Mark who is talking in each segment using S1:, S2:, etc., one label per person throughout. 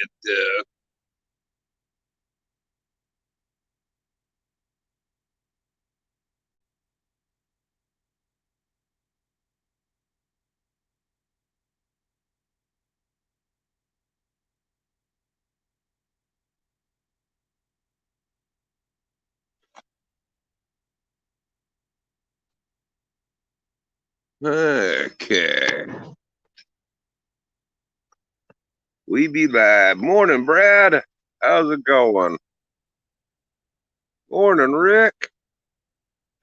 S1: It, okay. We be live. Morning, Brad. How's it going? Morning, Rick.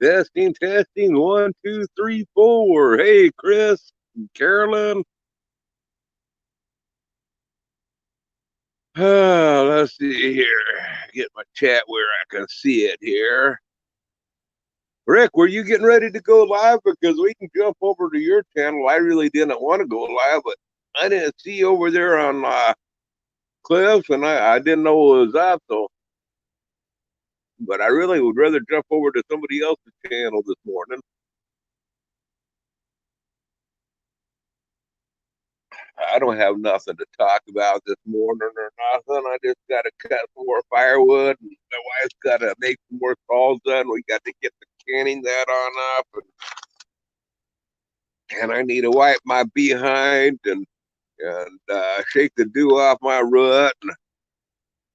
S1: Testing, testing. One, two, three, four. Hey, Chris, Carolyn. Let's see here. Get my chat where I can see it here. Rick, were you getting ready to go live? Because we can jump over to your channel. I really didn't want to go live, but I didn't see you over there on Cliff's, and I didn't know it was up. So, but I really would rather jump over to somebody else's channel this morning. I don't have nothing to talk about this morning or nothing. I just got to cut some more firewood, and my wife's got to make some more calls done. We got to get the canning that on up, and I need to wipe my behind and shake the dew off my rut,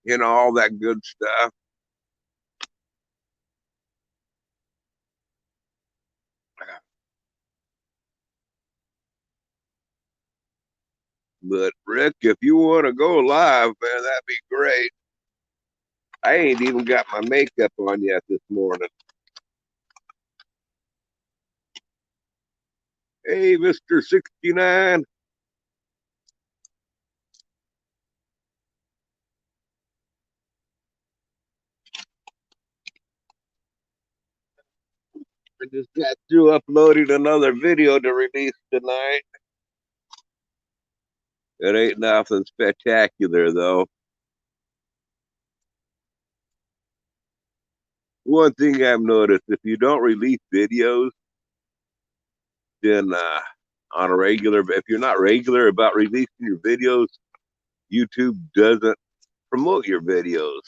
S1: and all that good stuff. But Rick, if you want to go live, man, that'd be great. I ain't even got my makeup on yet this morning. Hey, Mr. 69. I just got through uploading another video to release tonight. It ain't nothing spectacular, though. One thing I've noticed, if you don't release videos, then on a regular, if you're not regular about releasing your videos, YouTube doesn't promote your videos.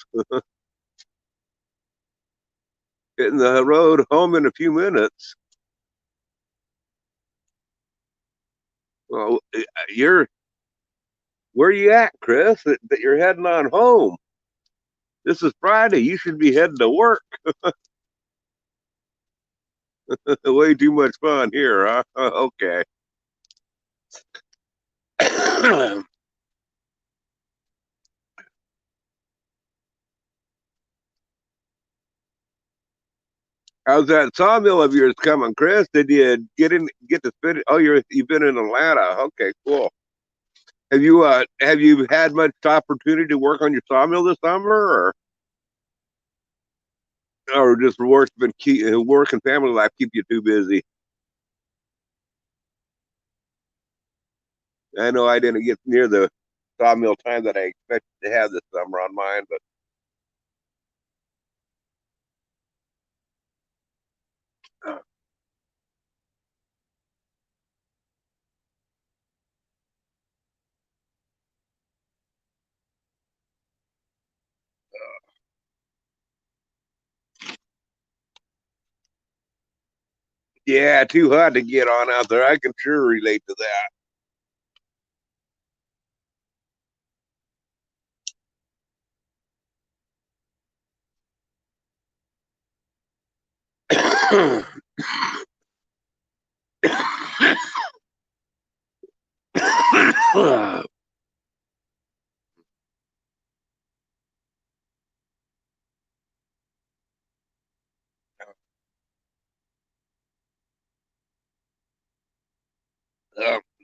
S1: Hitting the road home in a few minutes. Well, you're where you at, Chris? That you're heading on home. This is Friday. You should be heading to work. Way too much fun here, huh? Okay. How's that sawmill of yours coming, Chris? Did you get to spend? Oh, you've been in Atlanta. Okay, cool. Have you had much opportunity to work on your sawmill this summer, or just work and family life keep you too busy? I know I didn't get near the sawmill time that I expected to have this summer on mine, but uh, yeah, too hot to get on out there. I can sure relate to that.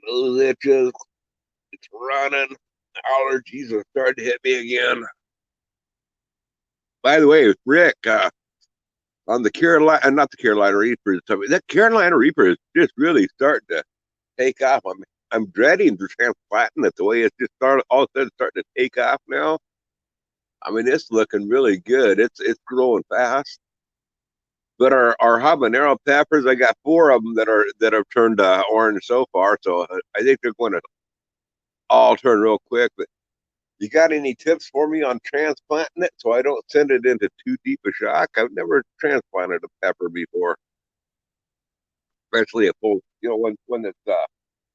S1: Those itches, it's running. Allergies are starting to hit me again. By the way, Rick, on the Carolina, not the Carolina Reaper, that Carolina Reaper is just really starting to take off. I'm dreading to transplanting it the way it's just started, all of a sudden starting to take off now. I mean, it's looking really good. It's growing fast. But our habanero peppers, I got four of them that have turned orange so far. So I think they're going to all turn real quick. But You got any tips for me on transplanting it so I don't send it into too deep a shock? I've never transplanted a pepper before, especially a full, when it's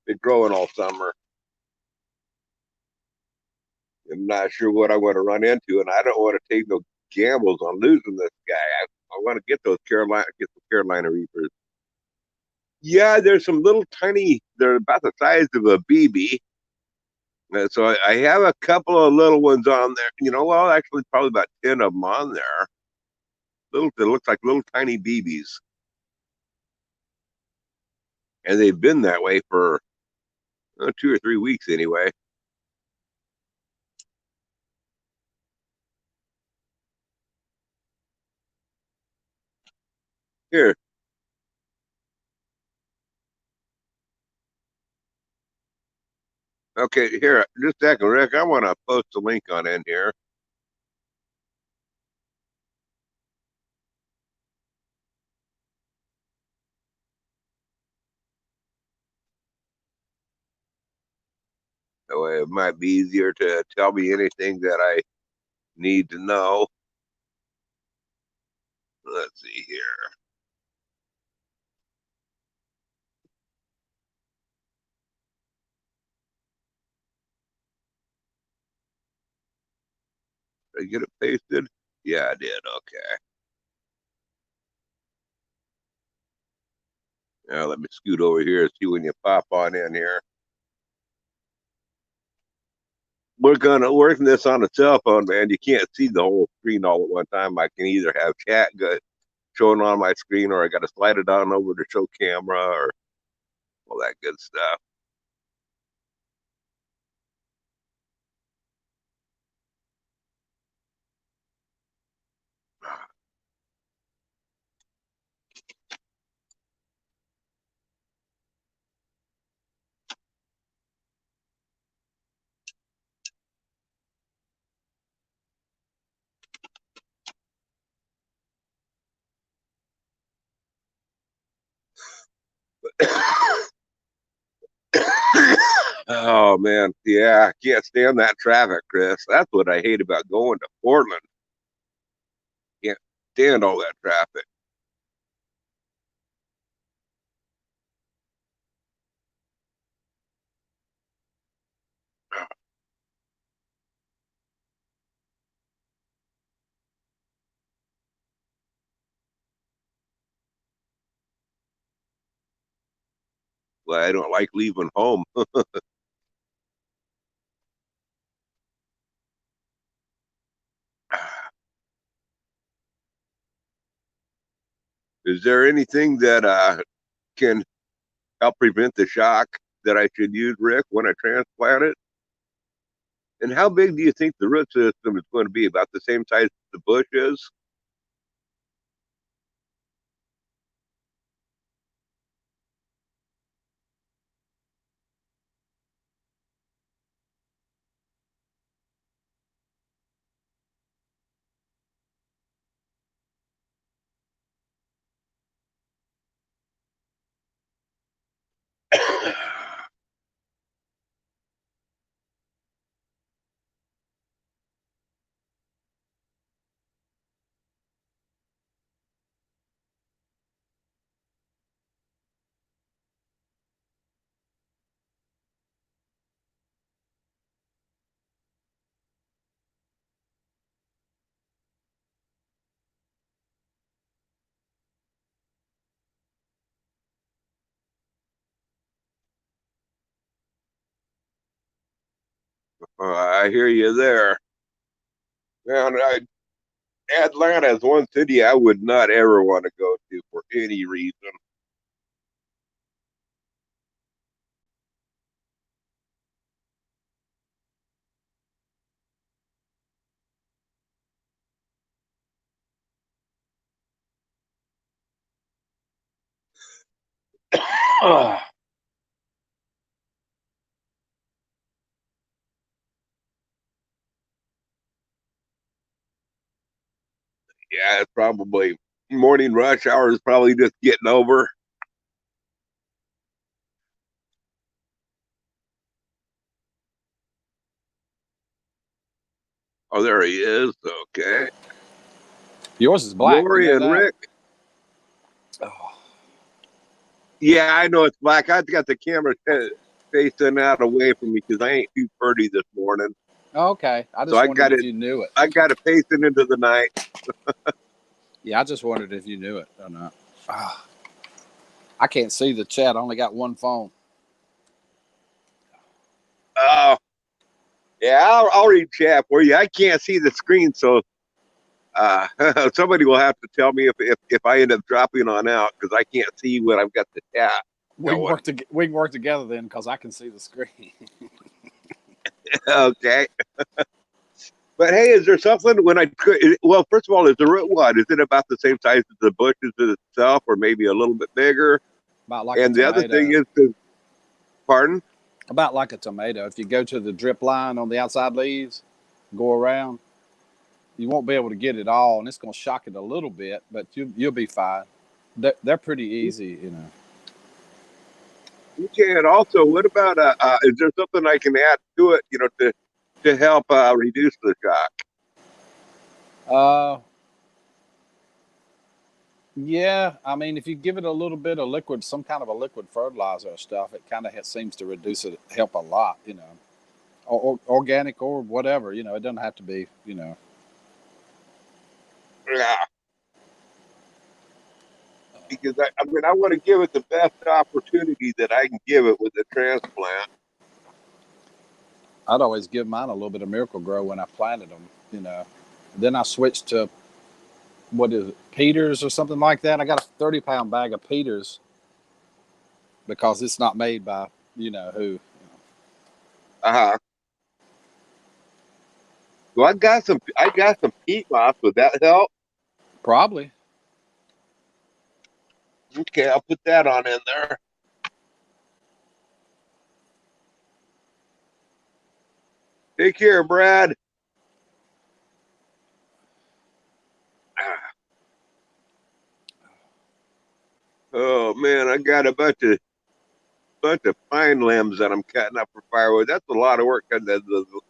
S1: been growing all summer. I'm not sure what I'm going to run into, and I don't want to take no gambles on losing this guy. I want to get the Carolina Reapers. Yeah, there's some little tiny. They're about the size of a BB. So I have a couple of little ones on there. Well, actually, probably about 10 of them on there. It looks like little tiny BBs, and they've been that way for 2 or 3 weeks anyway. Here, okay, here, just a second, Rick. I want to post a link on in here. That way, it might be easier to tell me anything that I need to know. Let's see here. Did I get it pasted? Yeah, I did. Okay. Now let me scoot over here and see when you pop on in here. We're gonna work this on a cell phone, man. You can't see the whole screen all at one time. I can either have chat showing on my screen, or I got to slide it on over to show camera, or all that good stuff. Oh man, yeah, I can't stand that traffic, Chris. That's what I hate about going to Portland. Can't stand all that traffic. Well, I don't like leaving home. Is there anything that can help prevent the shock that I should use, Rick, when I transplant it? And how big do you think the root system is going to be? About the same size as the bush is? I hear you there. Man, Atlanta is one city I would not ever want to go to for any reason. Oh, yeah, it's probably morning rush hour is probably just getting over. Oh, there he is. Okay.
S2: Yours is black.
S1: Lori
S2: You know
S1: and
S2: that?
S1: Rick.
S2: Oh.
S1: Yeah, I know it's black. I've got the camera facing out away from me because I ain't too pretty this morning.
S2: Okay. I
S1: So
S2: just wondered if you knew it.
S1: I got it facing into the night.
S2: Yeah, I just wondered if you knew it or not. Oh. I can't see the chat. I only got one phone.
S1: Oh, yeah, I'll read chat for you. I can't see the screen, so somebody will have to tell me if I end up dropping on out because I can't see what I've got the chat.
S2: We can work together then because I can see the screen.
S1: Okay. But hey, is there something when well, first of all, is the root what? Is it about the same size as the bushes itself or maybe a little bit bigger?
S2: About like
S1: And
S2: a
S1: the other thing is, pardon?
S2: About like a tomato. If you go to the drip line on the outside leaves, go around, you won't be able to get it all, and it's going to shock it a little bit, but you'll be fine. They're pretty easy, you know.
S1: Okay, and also, what about is there something I can add to it, to help reduce the shock?
S2: Yeah, I mean, if you give it a little bit of liquid, some kind of a liquid fertilizer or stuff, it kind of seems to reduce it, help a lot, you know, or organic or whatever, you know. It doesn't have to be, you know.
S1: Yeah. Because I mean, I want to give it the best opportunity that I can give it with the transplant.
S2: I'd always give mine a little bit of Miracle-Gro when I planted them, you know. Then I switched to what is it, Peters or something like that. I got a 30-pound bag of Peters because it's not made by you know who. You know.
S1: Uh-huh. So I got some peat moss. Would that help?
S2: Probably.
S1: Okay, I'll put that on in there. Take care, Brad. Oh man, I got a bunch of pine limbs that I'm cutting up for firewood. That's a lot of work cutting the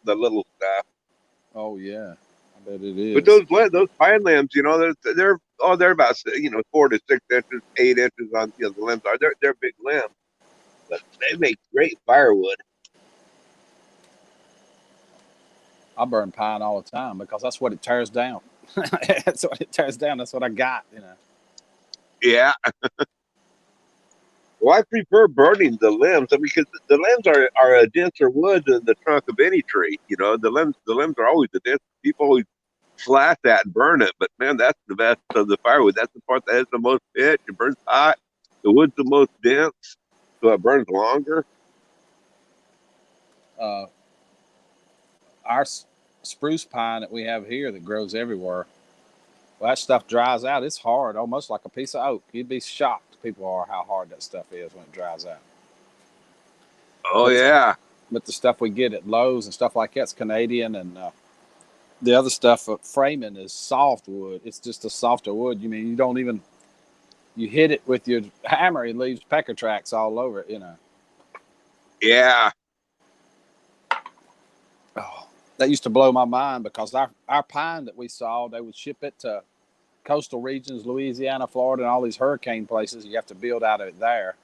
S1: little stuff.
S2: Oh yeah, I bet it
S1: But
S2: is.
S1: those pine limbs, they're about 4 to 6 inches, 8 inches on the limbs are. They're big limbs, but they make great firewood.
S2: I burn pine all the time because that's what it tears down. That's what it tears down. That's what I got. You know.
S1: Yeah. Well, I prefer burning the limbs because the limbs are a denser wood than the trunk of any tree. The limbs are always the dense. People always slash that and burn it, but man, that's the best of the firewood. That's the part that has the most pitch. It burns hot. The wood's the most dense, so it burns longer.
S2: Uh, our spruce pine that we have here that grows everywhere. Well, that stuff dries out. It's hard, almost like a piece of oak. You'd be shocked, people are, how hard that stuff is when it dries out.
S1: Oh
S2: But
S1: yeah,
S2: but the stuff we get at Lowe's and stuff like that's Canadian, and the other stuff framing is soft wood. It's just a softer wood. You mean you don't even you hit it with your hammer, it leaves pecker tracks all over it. You know.
S1: yeah.
S2: Oh, that used to blow my mind because our pine that we saw, they would ship it to coastal regions, Louisiana, Florida, and all these hurricane places. You have to build out of it there.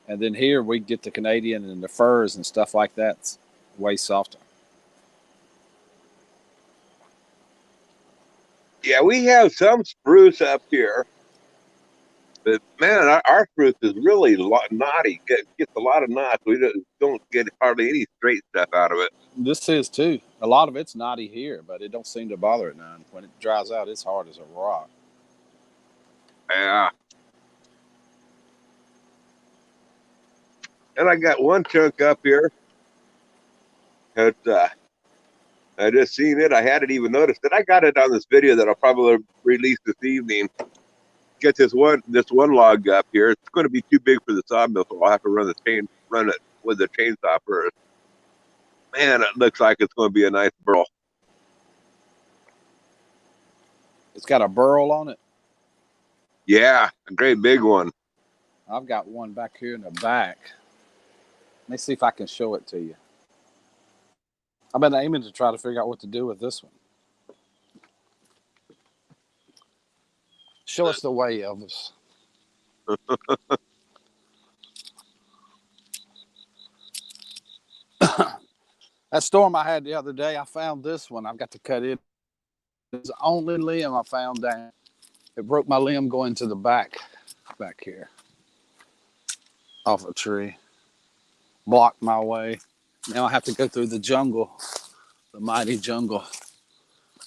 S2: And then here we get the Canadian and the firs and stuff like that. It's way softer.
S1: Yeah, we have some spruce up here, but man, our spruce is really knotty. Gets a lot of knots. We don't get hardly any straight stuff out of it.
S2: This is too. A lot of it's knotty here, but it don't seem to bother it none. When it dries out, it's hard as a rock.
S1: Yeah. And I got one chunk up here. That I just seen it. I hadn't even noticed it. I got it on this video that I'll probably release this evening. Get this one log up here. It's going to be too big for the sawmill, so I'll have to run it with the chainsaw first. Man, it looks like it's going to be a nice burl.
S2: It's got a burl on it.
S1: Yeah, a great big one.
S2: I've got one back here in the back. Let me see if I can show it to you. I've been aiming to try to figure out what to do with this one. Show us the way, Elvis. That storm I had the other day, I found this one. I've got to cut it. It's the only limb I found down. It broke my limb going to the back here, off a tree. Blocked my way. Now I have to go through the jungle, the mighty jungle.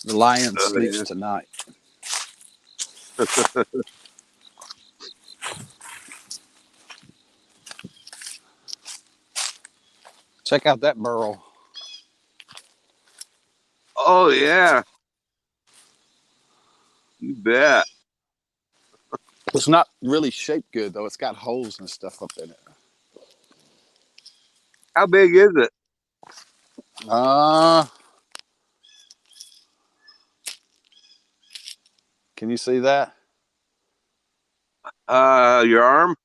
S2: The lion sleeps tonight. Check out that burrow.
S1: Oh yeah, you bet.
S2: It's not really shaped good though. It's got holes and stuff up in it.
S1: How big is it?
S2: Can you see that?
S1: Your arm?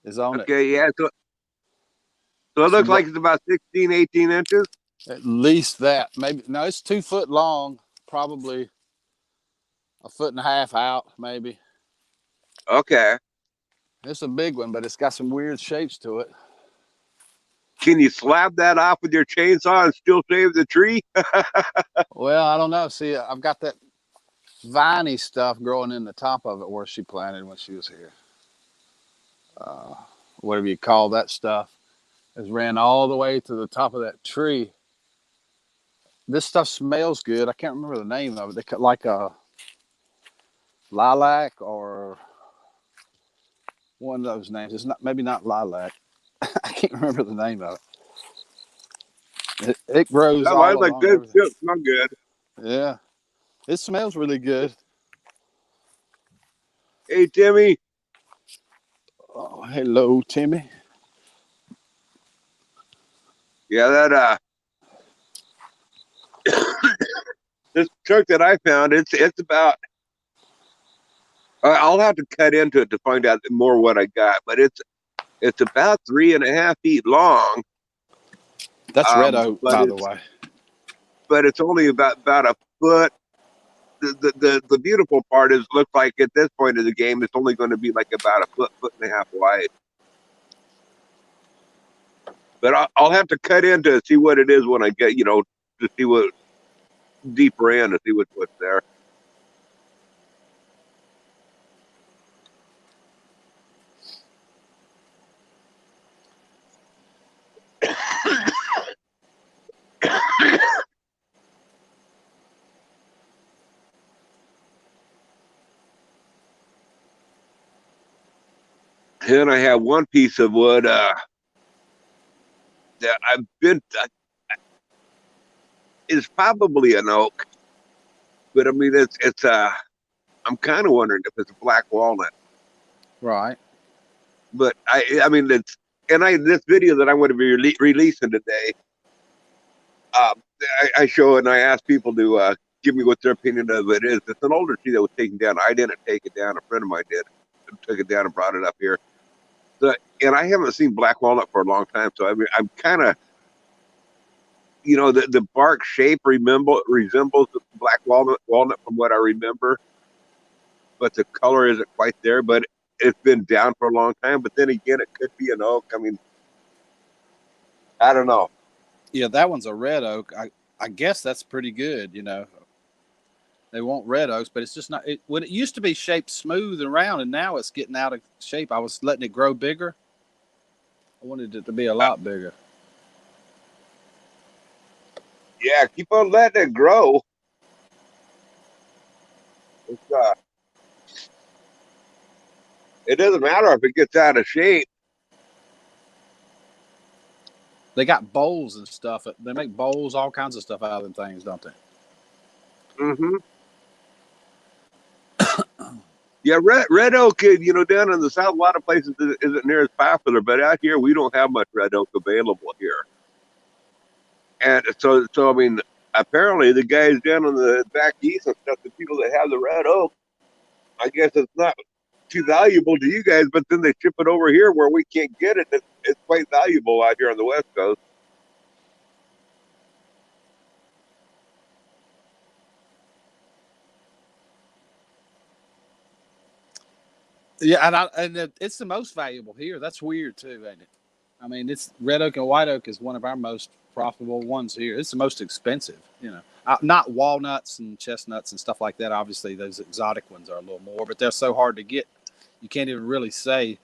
S2: Is on it.
S1: Okay, yeah. So it looks like it's about 16, 18 inches.
S2: At least that. Maybe no, it's 2 foot long, probably 1.5 feet out, maybe.
S1: Okay.
S2: It's a big one, but it's got some weird shapes to it.
S1: Can you slab that off with your chainsaw and still save the tree?
S2: Well, I don't know. See, I've got that viney stuff growing in the top of it where she planted when she was here. Whatever you call that stuff. It's ran all the way to the top of that tree. This stuff smells good. I can't remember the name of it. They cut like a lilac or one of those names. It's not, maybe not lilac. I can't remember the name of it. It grows all
S1: Mine's
S2: along
S1: like this.
S2: everything.
S1: It smells good.
S2: Yeah, it smells really good.
S1: Hey, Timmy.
S2: Oh, hello, Timmy.
S1: Yeah, that this truck that I found, it's about. I'll have to cut into it to find out more what I got, but it's about 3.5 feet long.
S2: That's red oak, by the way.
S1: But it's only about a foot. The beautiful part is, looks like at this point of the game, it's only going to be like about a foot and a half wide. But I'll have to cut in to see what it is when I get, to see what deeper in to see what's there. Then I have one piece of wood that I've been. It's probably an oak, but I mean it's I'm kind of wondering if it's a black walnut.
S2: Right.
S1: But I mean it's this video that I'm going to be releasing today. I show it and I ask people to give me what their opinion of it is. It's an older tree that was taken down. I didn't take it down. A friend of mine did. Took it down and brought it up here. And I haven't seen black walnut for a long time, so I mean, I'm kind of, the bark shape resembles black walnut from what I remember, but the color isn't quite there. But it's been down for a long time. But then again, it could be an oak. I mean, I don't know.
S2: Yeah, that one's a red oak. I guess that's pretty good. They want red oaks, but it's just not. When it used to be shaped smooth and round, and now it's getting out of shape. I was letting it grow bigger. I wanted it to be a lot bigger.
S1: Yeah, keep on letting it grow. It doesn't matter if it gets out of shape.
S2: They got bowls and stuff. They make bowls, all kinds of stuff out of them things, don't they?
S1: Mm-hmm. Yeah, red oak, down in the south, a lot of places isn't near as popular, but out here we don't have much red oak available here. And so I mean, apparently the guys down in the back east and stuff, the people that have the red oak, I guess it's not too valuable to you guys, but then they ship it over here where we can't get it. It's quite valuable out here on the West Coast.
S2: Yeah, it's the most valuable here. That's weird too, ain't it? I mean, it's red oak and white oak is one of our most profitable ones here. It's the most expensive, not walnuts and chestnuts and stuff like that. Obviously, those exotic ones are a little more, but they're so hard to get. You can't even really say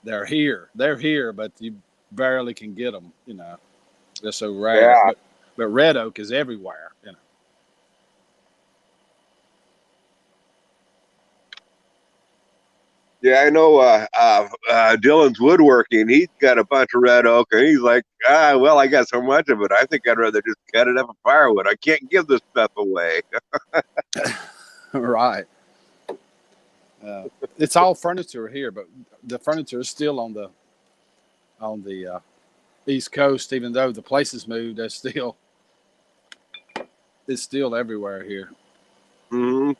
S2: they're here. They're here, but you barely can get them. They're so rare.
S1: Yeah.
S2: But red oak is everywhere.
S1: Yeah, I know. Dylan's woodworking. He's got a bunch of red oak, and he's like, well, I got so much of it. I think I'd rather just cut it up for firewood. I can't give this stuff away.
S2: Right. It's all furniture here, but the furniture is still on the East Coast. Even though the places moved, it's still everywhere here.
S1: Mm-hmm.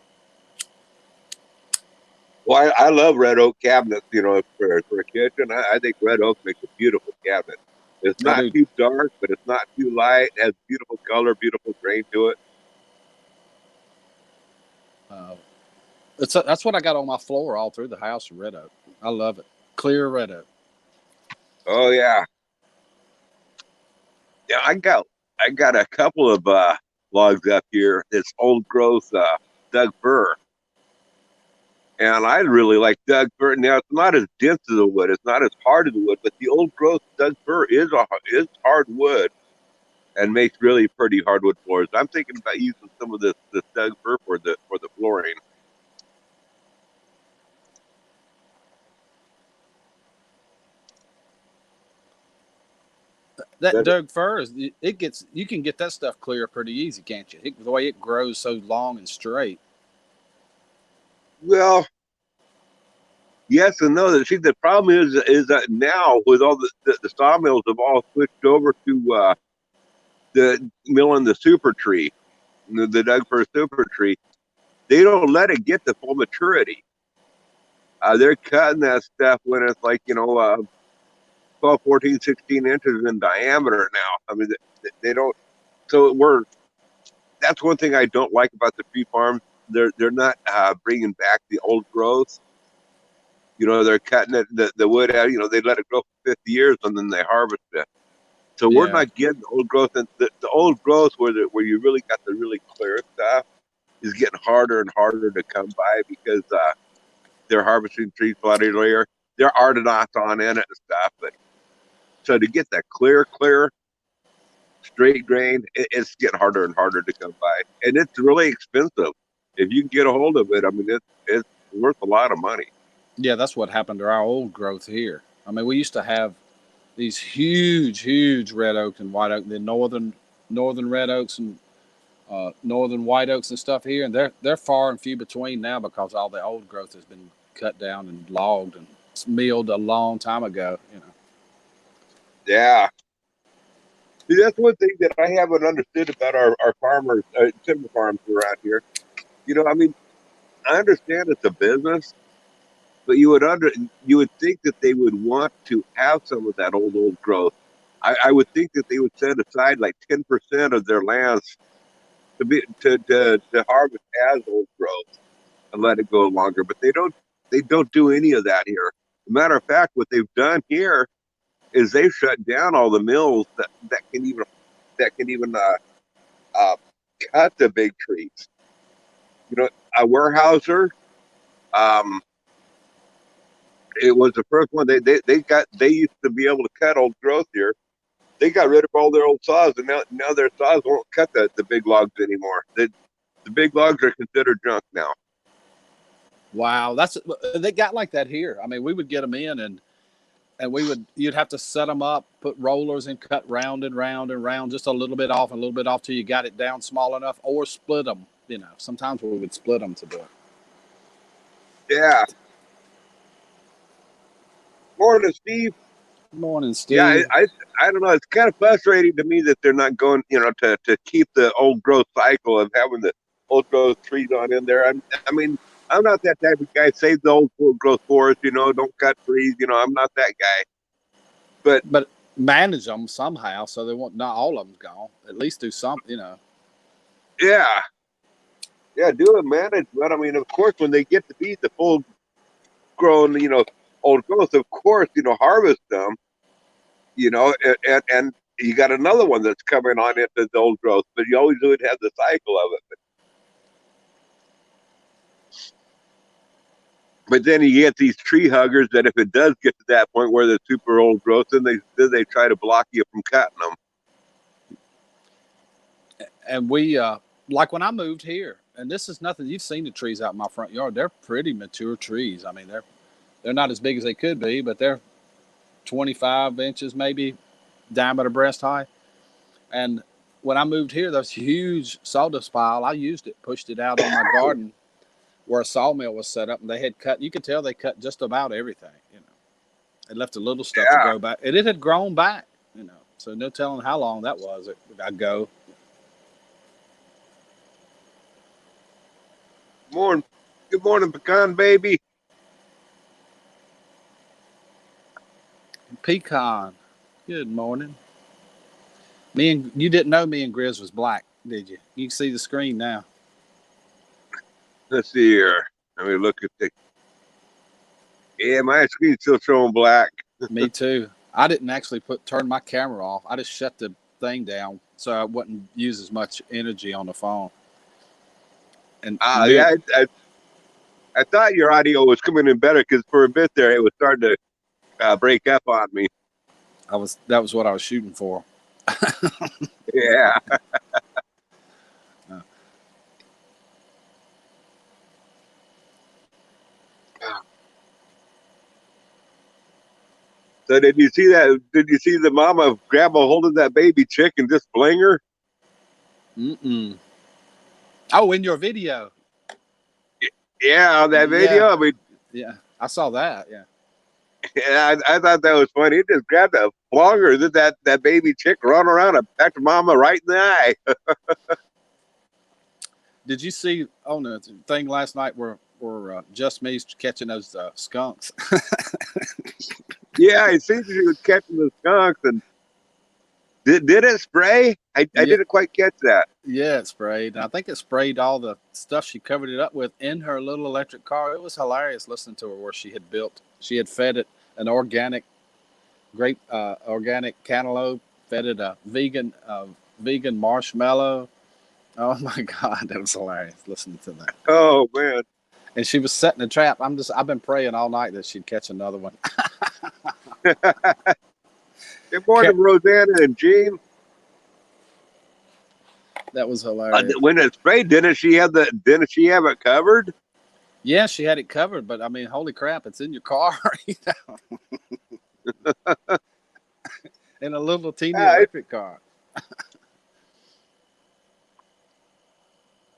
S1: Well, I love red oak cabinets. For a kitchen, I think red oak makes a beautiful cabinet. It's not too dark, but it's not too light. It has beautiful color, beautiful grain to it.
S2: That's what I got on my floor all through the house. Red oak. I love it. Clear red oak.
S1: Oh yeah, yeah. I got a couple of logs up here. It's old growth Doug fir, and I really like Doug fir. Now it's not as dense as the wood. It's not as hard as the wood, but the old growth Doug fir is hard wood and makes really pretty hardwood floors. I'm thinking about using some of this Doug fir for the flooring.
S2: That Doug fir you can get that stuff clear pretty easy, can't you? The way it grows so long and straight.
S1: Well, yes and no. See, the problem is that now with all the sawmills have all switched over to the milling the super tree, the Doug fir super tree. They don't let it get to full maturity. They're cutting that stuff when it's like 12, 14, 16 inches in diameter now. I mean, they don't. So that's one thing I don't like about the tree farms. They're not bringing back the old growth. They're cutting the wood out. They let it grow for 50 years and then they harvest it. So we're not getting the old growth. And the old growth where you really got the really clear stuff is getting harder and harder to come by because they're harvesting trees a lot earlier. There are knots on in it and stuff, but so to get that clear, straight grain, it's getting harder and harder to come by, and it's really expensive. If you can get a hold of it, I mean, it's worth a lot of money.
S2: Yeah, that's what happened to our old growth here. I mean, we used to have these huge red oaks and white oak, the northern red oaks and northern white oaks and stuff here, and they're far and few between now because all the old growth has been cut down and logged and milled a long time ago.
S1: Yeah. See, that's one thing that I haven't understood about our farmers, timber farms around here. I mean, I understand it's a business, but you would think that they would want to have some of that old growth. I would think that they would set aside like 10% of their lands to harvest as old growth and let it go longer. But they don't do any of that here. As a matter of fact, what they've done here is they've shut down all the mills that can even cut the big trees. A Weyerhaeuser, it was the first one. They used to be able to cut old growth here. They got rid of all their old saws, and now their saws won't cut the big logs anymore. The big logs are considered junk now.
S2: Wow, they got like that here. I mean, we would get them in, and you'd have to set them up, put rollers, and cut round and round and round, just a little bit off till you got it down small enough, or split them. Sometimes we would split them to do it.
S1: Yeah. Morning, Steve.
S2: Morning, Steve.
S1: Yeah, I don't know. It's kind of frustrating to me that they're not going, to keep the old growth cycle of having the old growth trees on in there. I mean, I'm not that type of guy. Save the old growth forest, don't cut trees. I'm not that guy.
S2: But manage them somehow so they won't. Not all of them gone. At least do something,
S1: Yeah, do a management. I mean, of course, when they get to be the full grown, old growth, of course, harvest them, and you got another one that's coming on into the old growth, but you always would have the cycle of it. But then you get these tree huggers that if it does get to that point where they're super old growth, then they try to block you from cutting them.
S2: And we like when I moved here, and this is nothing. You've seen the trees out in my front yard. They're pretty mature trees. I mean, they're not as big as they could be, but they're 25 inches maybe diameter, breast high. And when I moved here, there was a huge sawdust pile. I used it, pushed it out on my garden where a sawmill was set up, and they had cut. You could tell they cut just about everything. They left a little stuff to go back, and it had grown back. So no telling how long that was ago.
S1: Good morning, pecan baby.
S2: Pecan. Good morning. You didn't know me and Grizz was black, did you? You can see the screen now.
S1: Let's see here. Let me look at my screen's still showing black.
S2: Me too. I didn't actually turn my camera off. I just shut the thing down so I wouldn't use as much energy on the phone. And
S1: I thought your audio was coming in better because for a bit there it was starting to break up on me.
S2: That was what I was shooting for.
S1: Yeah. So did you see that? Did you see the mama grab a hold of that baby chick and just fling her?
S2: Oh, in your video.
S1: Yeah, on that video.
S2: Yeah.
S1: I mean,
S2: yeah, I saw that. Yeah.
S1: Yeah, I thought that was funny. He just grabbed a flonger, did that baby chick run around and pecked mama right in the eye.
S2: Did you see on the thing last night where Just Me's catching those skunks?
S1: Yeah, it seems she was catching the skunks, and did it spray? I didn't quite catch that.
S2: Yeah, it sprayed. I think it sprayed all the stuff she covered it up with in her little electric car. It was hilarious listening to her where she had fed it an organic cantaloupe, fed it a vegan marshmallow. Oh my God, that was hilarious listening to that.
S1: Oh man.
S2: And she was setting a trap. I've been praying all night that she'd catch another one.
S1: Good morning, Rosanna and Jean.
S2: That was hilarious.
S1: When it sprayed, didn't she have it covered?
S2: Yeah, she had it covered, but I mean, holy crap, it's in your car, in a little teeny electric car.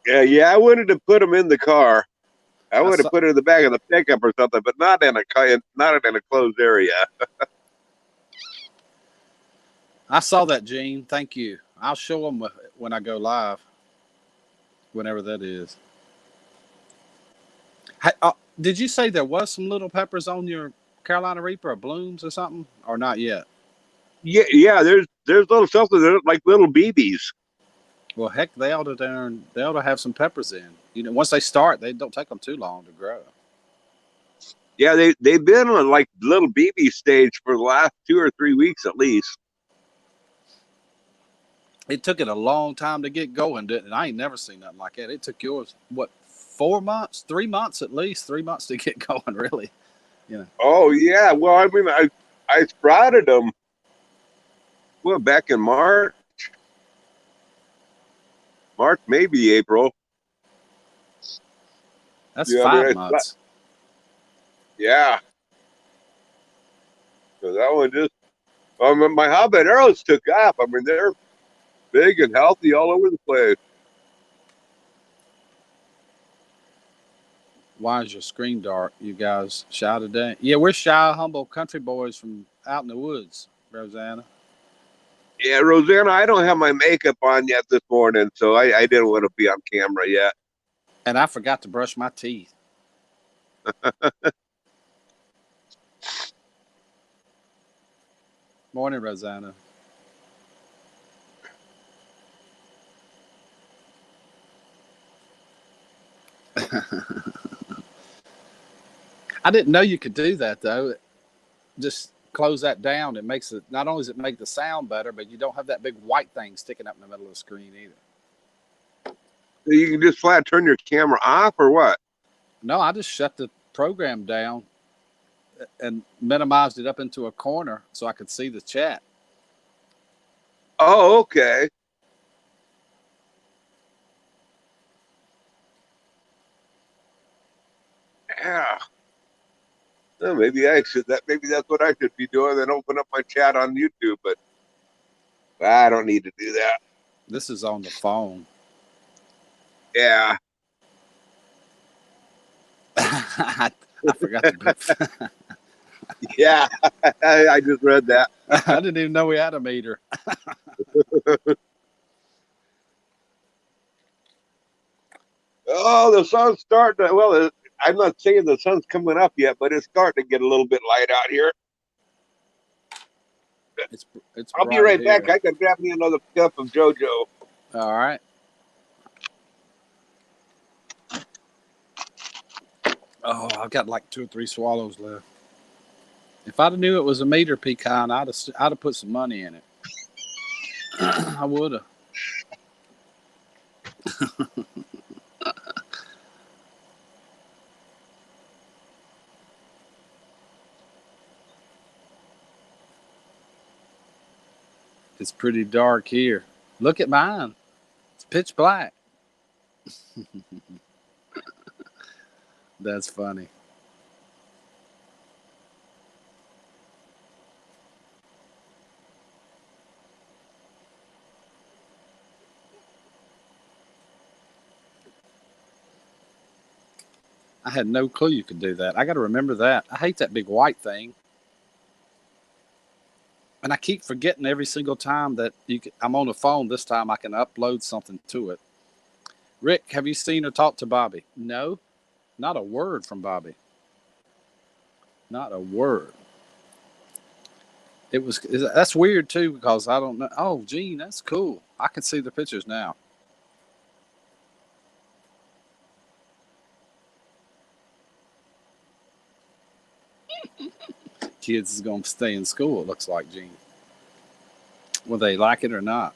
S1: Yeah, I wanted to put them in the car. I would have put it in the back of the pickup or something, but not in a closed area.
S2: I saw that, Gene. Thank you. I'll show them when I go live, whenever that is. Did you say there was some little peppers on your Carolina Reaper or blooms or something, or not yet?
S1: Yeah. There's little something that look like little BBs.
S2: Well, heck, they ought to have some peppers in. Once they start, they don't take them too long to grow.
S1: Yeah, they've been on like little BB stage for the last 2 or 3 weeks at least.
S2: It took it a long time to get going, didn't it? I ain't never seen nothing like that. It took yours, 4 months, 3 months at least, 3 months to get going, really.
S1: Oh yeah, well, I mean, I sprouted them. Well, back in March, maybe April.
S2: That's 5 months.
S1: Yeah. So that one just. My habaneros took off. I mean, they're big and healthy all over the place.
S2: Why is your screen dark? You guys shy today? Yeah, we're shy, humble country boys from out in the woods, Rosanna.
S1: Yeah, Rosanna, I don't have my makeup on yet this morning, so I didn't want to be on camera yet.
S2: And I forgot to brush my teeth. Morning, Rosanna. I didn't know you could do that though. Just close that down. It makes it, not only does it make the sound better, but you don't have that big white thing sticking up in the middle of the screen either.
S1: So you can just flat turn your camera off or what?
S2: No, I just shut the program down and minimized it up into a corner so I could see the chat.
S1: Oh, okay. Yeah. Well, maybe I should that. Maybe that's what I should be doing. Then open up my chat on YouTube. But I don't need to do that.
S2: This is on the phone.
S1: Yeah.
S2: I forgot to put.
S1: Yeah. I just read that.
S2: I didn't even know we had a meter.
S1: Oh, the sun's starting to. Well, I'm not saying the sun's coming up yet, but it's starting to get a little bit light out here.
S2: It's
S1: I'll be right
S2: here.
S1: back. I can grab me another cup of JoJo.
S2: All right. Oh, I've got like 2 or 3 swallows left. If I'd have knew it was a meter pecan, I'd have put some money in it. I would have. It's pretty dark here. Look at mine. It's pitch black. That's funny. I had no clue you could do that. I got to remember that. I hate that big white thing. And I keep forgetting every single time that I'm on the phone. This time I can upload something to it. Rick, have you seen or talked to Bobby? No, not a word from Bobby. Not a word. That's weird too because I don't know. Oh, Gene, that's cool. I can see the pictures now. Kids is gonna stay in school. It looks like, Gene. Will they like it or not?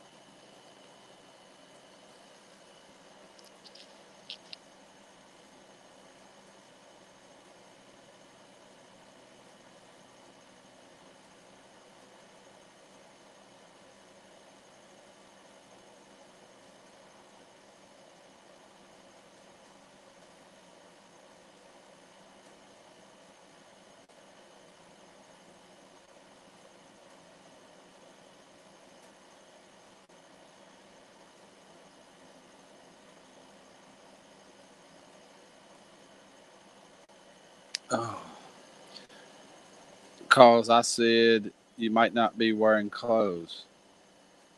S2: Oh, because I said you might not be wearing clothes.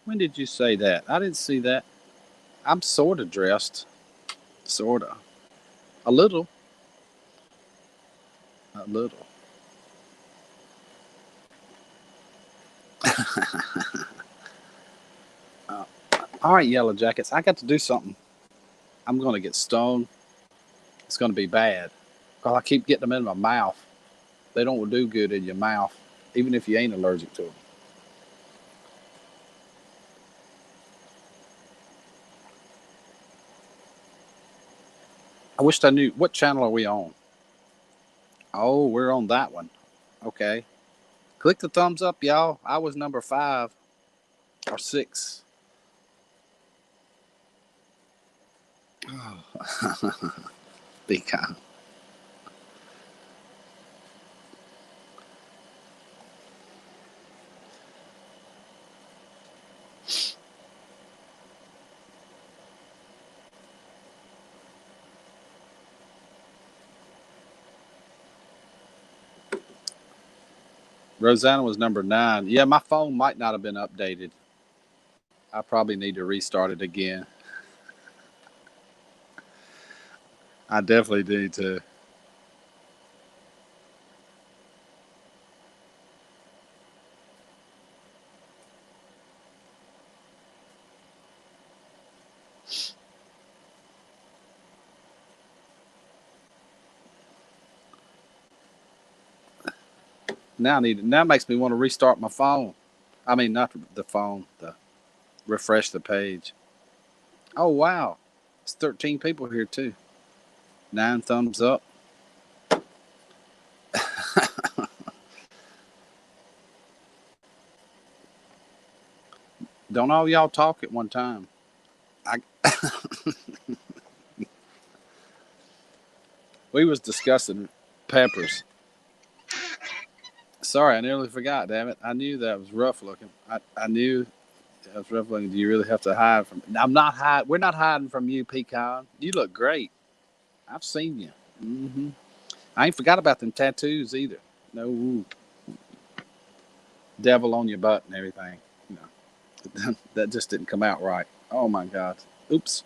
S2: When did you say that? I didn't see that. I'm sort of dressed. Sort of. A little. A little. All right, Yellow Jackets. I got to do something. I'm going to get stoned. It's going to be bad. Because I keep getting them in my mouth. They don't do good in your mouth, even if you ain't allergic to them. I wished I knew. What channel are we on? Oh, we're on that one. Okay. Click the thumbs up, y'all. I was number 5 or 6. Oh. Be kind. Rosanna was number 9. Yeah, my phone might not have been updated. I probably need to restart it again. I definitely need to. Now now it makes me want to restart my phone. I mean, not the phone, the refresh the page. Oh wow, it's 13 people here too. 9 thumbs up. Don't all y'all talk at one time. We was discussing peppers. Sorry, I nearly forgot. Damn it! I knew that was rough looking. I knew that was rough looking. Do you really have to hide from? I'm not hiding. We're not hiding from you, Pecan. You look great. I've seen you. I ain't forgot about them tattoos either. No devil on your butt and everything. No, that just didn't come out right. Oh my God. Oops.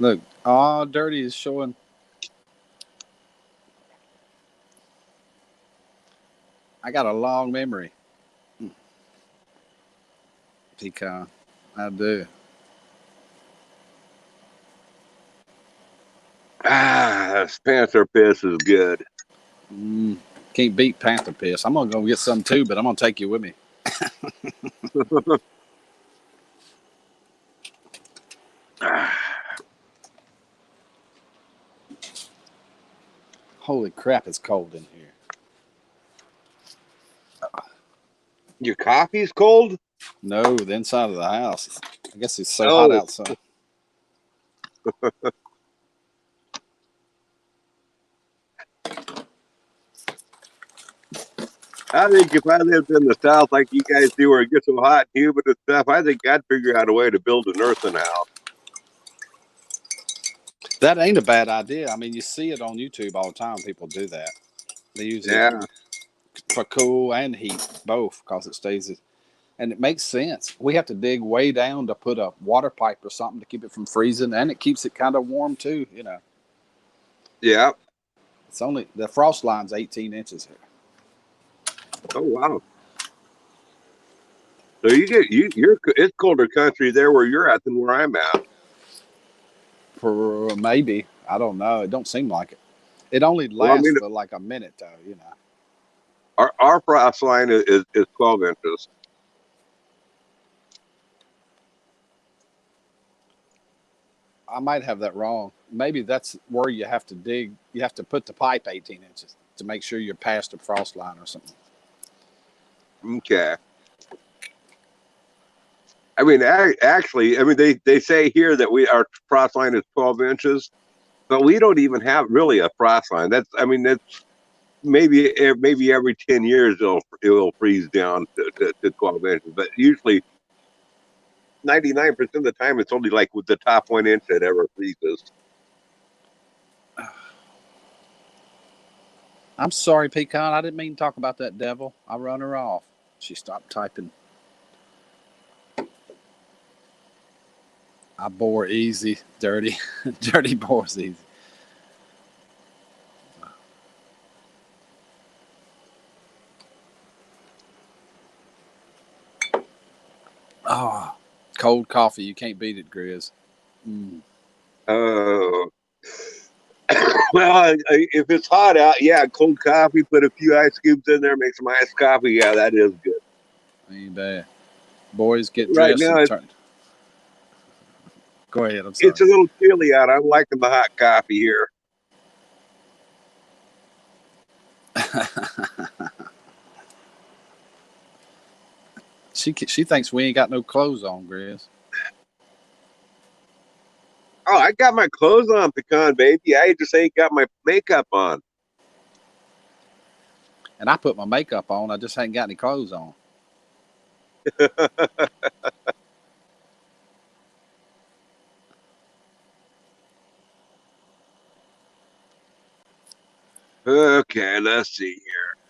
S2: Look, all dirty is showing. I got a long memory. Pecan. I do.
S1: This Panther piss is good.
S2: Can't beat Panther piss. I'm gonna go get some too, but I'm gonna take you with me. Holy crap, it's cold in here.
S1: Your coffee's cold?
S2: No, the inside of the house. I guess it's so hot outside.
S1: I think if I lived in the South like you guys do, where it gets so hot and humid and stuff, I think I'd figure out a way to build an earthen house.
S2: That ain't a bad idea. I mean, you see it on YouTube all the time. People do that. They use it for cool and heat, both, because it stays. And it makes sense. We have to dig way down to put a water pipe or something to keep it from freezing, and it keeps it kind of warm too.
S1: Yeah.
S2: It's only the frost line's 18 inches here.
S1: Oh wow. So it's colder country there where you're at than where I'm at.
S2: For maybe, I don't know. It don't seem like it. It only lasts for like a minute though.
S1: Our frost line is 12 inches.
S2: I might have that wrong. Maybe that's where you have to dig. You have to put the pipe 18 inches to make sure you're past the frost line or something.
S1: Okay. I mean, actually, they say here that our frost line is 12 inches, but we don't even have really a frost line. That's maybe every 10 years it'll freeze down to 12 inches, but usually 99% of the time it's only like with the top 1 inch that ever freezes.
S2: I'm sorry, Pecan. I didn't mean to talk about that devil. I run her off. She stopped typing. I bore easy, dirty. Dirty bores easy. Oh, cold coffee. You can't beat it, Grizz.
S1: Well, if it's hot out, yeah, cold coffee, put a few ice cubes in there, make some iced coffee. Yeah, that is good.
S2: Ain't bad. Boys get dressed and turn. Go ahead. I'm sorry.
S1: It's a little chilly out. I'm liking the hot coffee here.
S2: She thinks we ain't got no clothes on, Grizz.
S1: Oh, I got my clothes on, Pecan baby. I just ain't got my makeup on.
S2: And I put my makeup on. I just ain't got any clothes on.
S1: Okay, let's see here.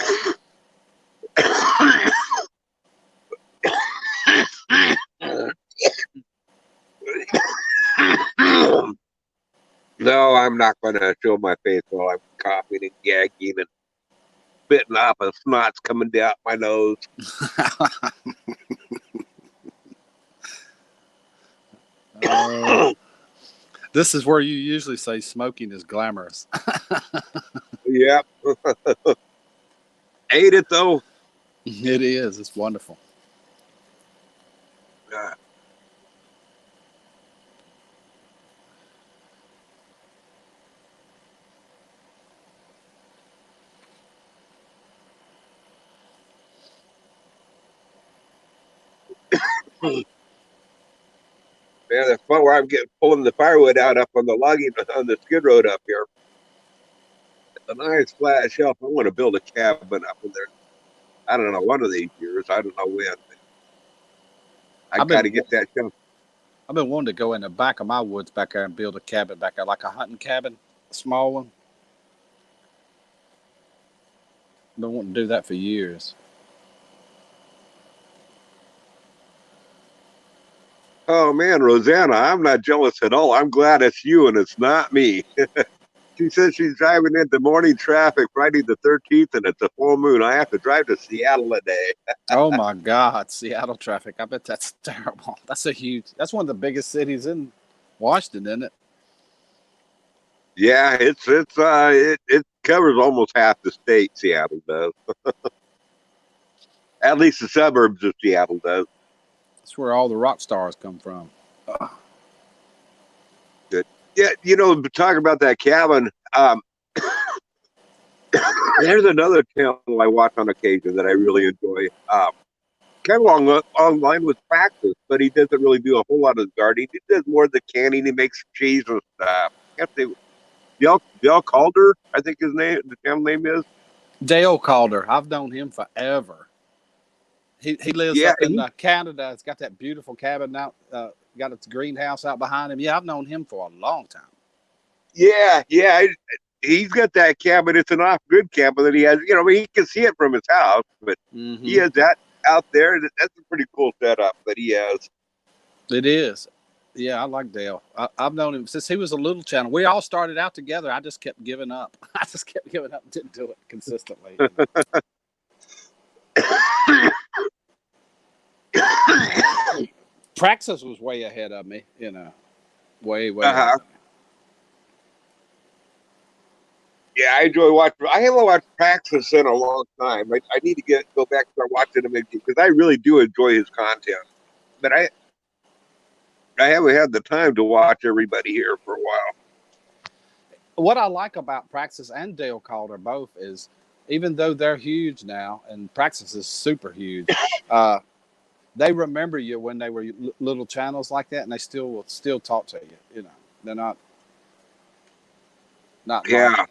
S1: No, I'm not going to show my face while I'm coughing and gagging and spitting off, and snot's coming down my nose.
S2: This is where you usually say smoking is glamorous.
S1: Yeah. Ate it though.
S2: It is. It's wonderful.
S1: Uh, Man, that's fun where I'm getting pulling the firewood out up on the logging on the skid road up here. A nice flat shelf. I want to build a cabin up in there. I don't know, one of these years. I don't know when. I
S2: I've
S1: got
S2: been
S1: to get that shelf.
S2: I've been wanting to go in the back of my woods back there and build a cabin back there, like a hunting cabin, a small one. I've been wanting to do that for years.
S1: Oh man, Rosanna, I'm not jealous at all. I'm glad it's you and it's not me. She says she's driving into morning traffic Friday the 13th and it's a full moon. I have to drive to Seattle today.
S2: Oh my God, Seattle traffic. I bet that's terrible. That's one of the biggest cities in Washington, isn't it?
S1: Yeah, it covers almost half the state. Seattle does. At least the suburbs of Seattle does.
S2: That's where all the rock stars come from.
S1: Good. Yeah, talking about that cabin. There's another channel I watch on occasion that I really enjoy. Kind of online with Praxis, but he doesn't really do a whole lot of gardening. He does more of the canning. He makes cheese and stuff. I can't say Dale Calder, I think the channel name is.
S2: Dale Calder. I've known him forever. He lives up in Canada. It's got that beautiful cabin out. Got its greenhouse out behind him. Yeah, I've known him for a long time.
S1: Yeah. He's got that cabin. It's an off-grid cabin that he has. He can see it from his house, but he has that out there. That's a pretty cool setup that he has.
S2: It is. Yeah, I like Dale. I've known him since he was a little channel. We all started out together. I just kept giving up. Didn't do it consistently. Praxis was way ahead of me, way ahead of me.
S1: Yeah, I enjoy watching. I haven't watched Praxis in a long time. I need to go back and start watching him again because I really do enjoy his content. But I haven't had the time to watch everybody here for a while.
S2: What I like about Praxis and Dale Calder both is, even though they're huge now, and Praxis is super huge, they remember you when they were little channels like that, and they will still talk to you. They're not.
S1: Yeah.
S2: Like,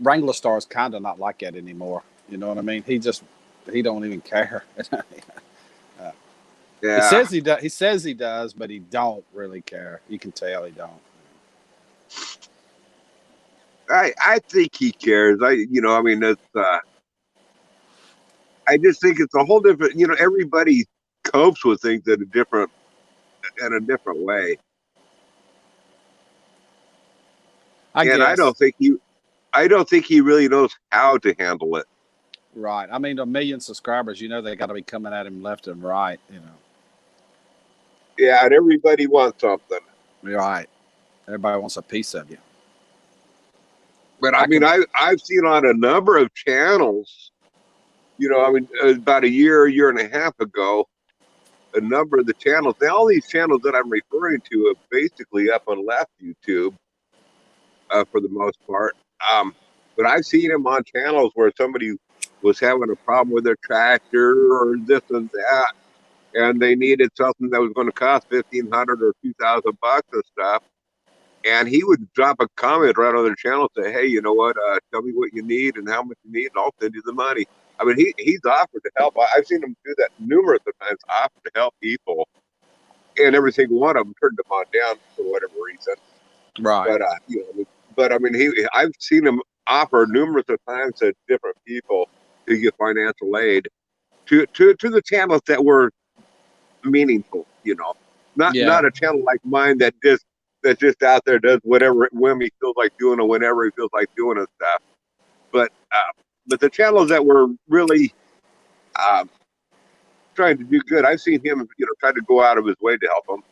S2: Wrangler Star is kind of not like that anymore. You know what I mean? He don't even care.
S1: Yeah.
S2: He says he does. He says he does, but he don't really care. You can tell he don't.
S1: I think he cares. It's. I just think it's a whole different. Everybody copes with things in a different way. I don't think he really knows how to handle it.
S2: Right. I mean, 1 million subscribers, they got to be coming at him left and right,
S1: Yeah, and everybody wants something.
S2: Right. Everybody wants a piece of you.
S1: But I've seen on a number of channels, about a year and a half ago, a number of the channels, now all these channels that I'm referring to are basically up and left YouTube for the most part. But I've seen them on channels where somebody was having a problem with their tractor or this and that, and they needed something that was going to cost $1,500 or $2,000 and stuff. And he would drop a comment right on their channel, say, "Hey, you know what? Tell me what you need and how much you need, and I'll send you the money." I mean, he's offered to help. I've seen him do that numerous of times, offered to help people, and every single one of them turned them on down for whatever reason.
S2: Right.
S1: But I've seen him offer numerous of times to different people to get financial aid to the channels that were meaningful. Not a channel like mine that's just out there does whatever whim he feels like doing or whenever he feels like doing and stuff. But the channels that were really trying to do good, I've seen him, try to go out of his way to help them.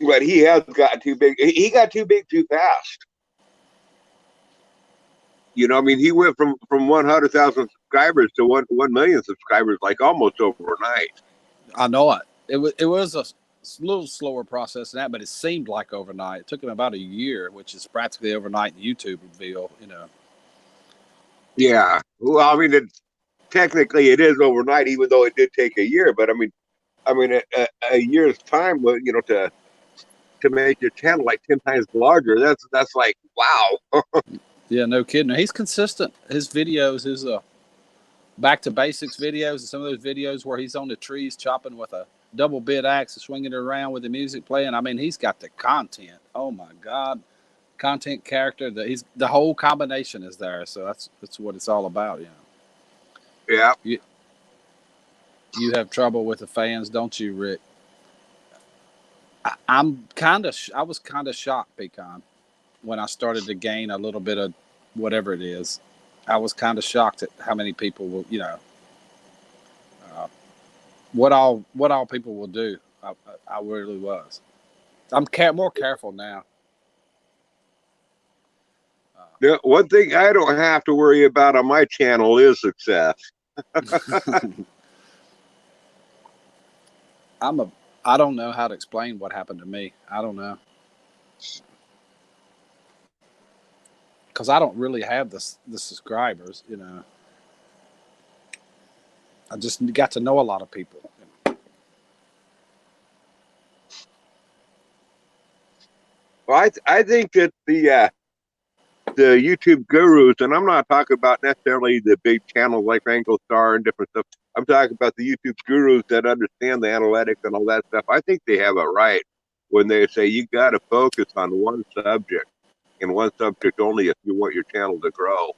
S1: but he has got too big. He got too big too fast. I mean, he went from 100,000 subscribers to 1 million subscribers like almost overnight.
S2: I know it. It was a little slower process than that, but it seemed like overnight. It took him about a year, which is practically overnight in YouTube reveal.
S1: Yeah. Well, I mean, technically it is overnight, even though it did take a year. But I mean, a year's time, to make your channel like 10 times larger. That's like wow.
S2: Yeah, no kidding. He's consistent. His videos, his back to basics videos, and some of those videos where he's on the trees chopping with a double bit axe and swinging it around with the music playing. I mean, he's got the content. Oh my God, content, character. The whole combination is there. So that's what it's all about.
S1: Yeah.
S2: You have trouble with the fans, don't you, Rick? I was kind of shocked, Pecan, when I started to gain a little bit of whatever it is. I was kind of shocked at how many people will, what all people will do. I really was. I'm more careful now.
S1: One thing I don't have to worry about on my channel is success.
S2: I don't know how to explain what happened to me. I don't know. Because I don't really have the subscribers, I just got to know a lot of people.
S1: Well, I think that the YouTube gurus, and I'm not talking about necessarily the big channels like Wrangle Star and different stuff. I'm talking about the YouTube gurus that understand the analytics and all that stuff. I think they have it right when they say you got to focus on one subject and one subject only if you want your channel to grow.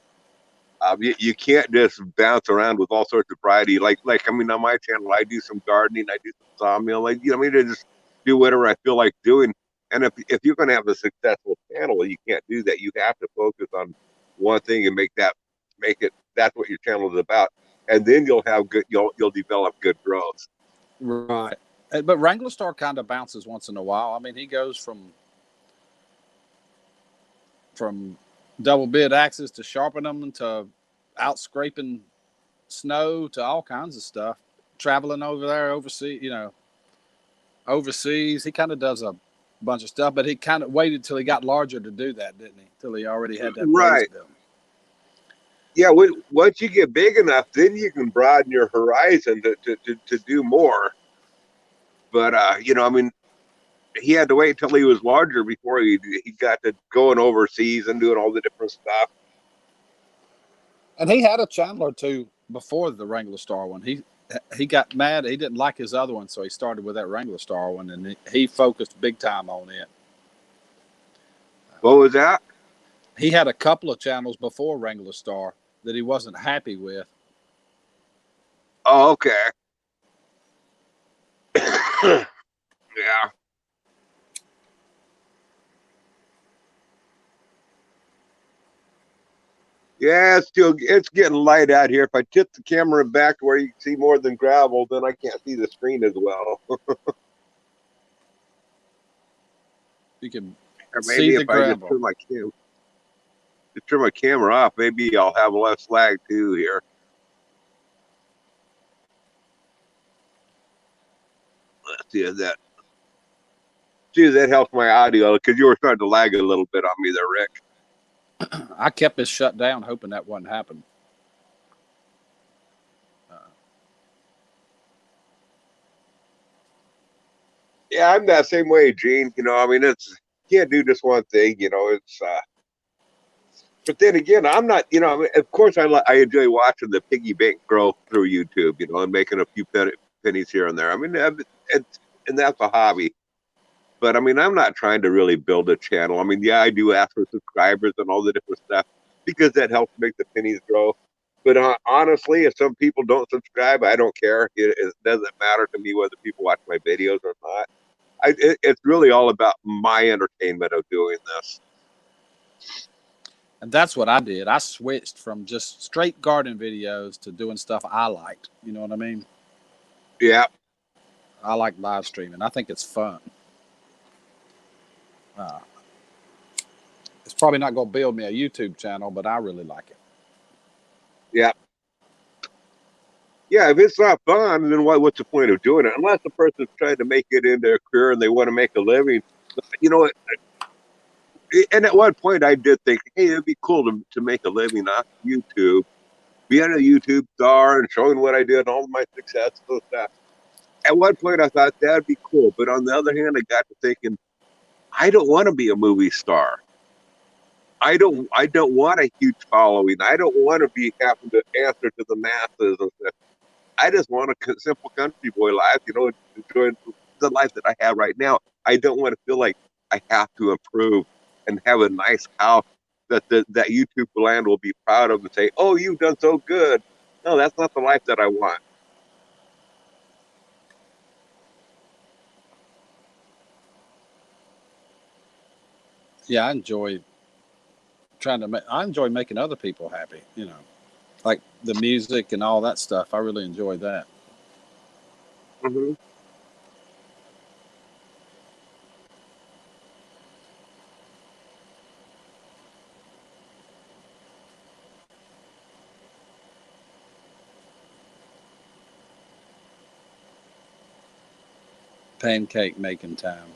S1: You can't just bounce around with all sorts of variety. Like I mean, on my channel, I do some gardening, I do some sawmill. I mean, I just do whatever I feel like doing. And if you're going to have a successful channel, you can't do that. You have to focus on one thing and make it. That's what your channel is about, and then you'll have good. You'll develop good growth.
S2: Right. But Wrangler Star kind of bounces once in a while. I mean, he goes from double bit axes to sharpen them to out scraping snow to all kinds of stuff. Traveling over there overseas. He kind of does a bunch of stuff, but he kind of waited till he got larger to do that, didn't he? Till he already had that
S1: right.
S2: base built.
S1: Yeah, once you get big enough, then you can broaden your horizon to do more. But I mean, he had to wait until he was larger before he got to going overseas and doing all the different stuff.
S2: And he had a channel or two before the Wrangler Star one. He got mad. He didn't like his other one, so he started with that Wrangler Star one, and he focused big time on it.
S1: What was that?
S2: He had a couple of channels before Wrangler Star that he wasn't happy with.
S1: Oh, okay. Yeah. Yeah, it's getting light out here. If I tip the camera back to where you can see more than gravel, then I can't see the screen as well.
S2: You can
S1: or maybe
S2: see
S1: if
S2: the gravel.
S1: I just turn my camera off, maybe I'll have less lag too here. Let's see if that helps my audio, because you were starting to lag a little bit on me there, Rick.
S2: I kept this shut down, hoping that wouldn't happen.
S1: Yeah, I'm that same way, Gene. I mean, can't do just one thing. But then again, I'm not. I mean, of course, I enjoy watching the piggy bank grow through YouTube. And making a few pennies here and there. I mean, and that's a hobby. But I mean, I'm not trying to really build a channel. I mean, yeah, I do ask for subscribers and all the different stuff because that helps make the pennies grow. But honestly, if some people don't subscribe, I don't care. It doesn't matter to me whether people watch my videos or not. It's really all about my entertainment of doing this.
S2: And that's what I did. I switched from just straight garden videos to doing stuff I liked. You know what I mean?
S1: Yeah.
S2: I like live streaming. I think it's fun. It's probably not going to build me a YouTube channel, but I really like it.
S1: Yeah. Yeah, if it's not fun, then what's the point of doing it? Unless the person's trying to make it into a career and they want to make a living. You know, and at one point I did think, hey, it'd be cool to make a living off YouTube, being a YouTube star and showing what I did and all my success and stuff. At one point I thought that'd be cool. But on the other hand, I got to thinking, I don't want to be a movie star. I don't want a huge following. I don't want to be having to answer to the masses and stuff. I just want a simple country boy life, you know, enjoying the life that I have right now. I don't want to feel like I have to improve and have a nice house that that YouTube land will be proud of and say, "Oh, you've done so good." No, that's not the life that I want.
S2: Yeah, I enjoy making other people happy, you know, like the music and all that stuff. I really enjoy that.
S1: Mm-hmm.
S2: Pancake making time.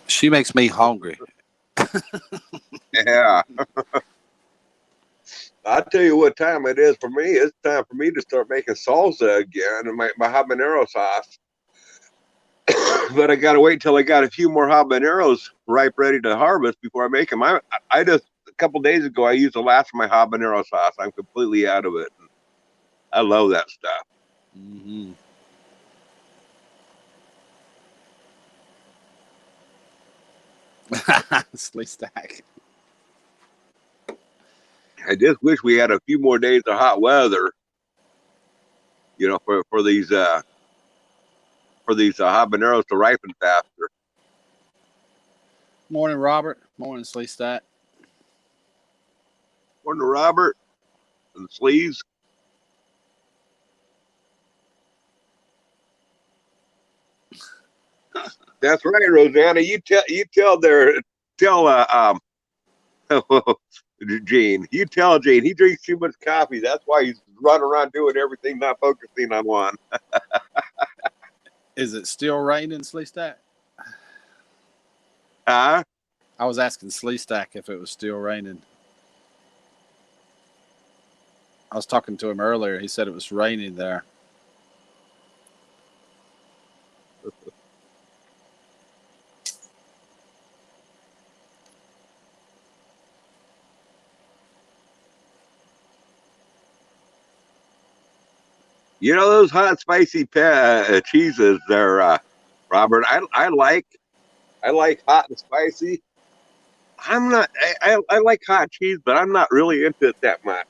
S2: She makes me hungry.
S1: Yeah. I'll tell you what time it is for me. It's time for me to start making salsa again and my habanero sauce. But I got to wait till I got a few more habaneros ripe, ready to harvest before I make them. I just, a couple days ago, I used the last of my habanero sauce. I'm completely out of it. I love that stuff.
S2: Mm-hmm. Sleestack.
S1: I just wish we had a few more days of hot weather, you know, for these habaneros to ripen faster.
S2: Morning, Robert. Morning, Sleestack.
S1: Morning, Robert and Sleeves. That's right, Rosanna. You tell Gene. You tell Gene he drinks too much coffee. That's why he's running around doing everything, not focusing on one.
S2: Is it still raining, Sleestack?
S1: Huh?
S2: I was asking Sleestack if it was still raining. I was talking to him earlier. He said it was raining there.
S1: You know those hot spicy cheeses there, Robert. I like hot and spicy. I'm not. I like hot cheese, but I'm not really into it that much.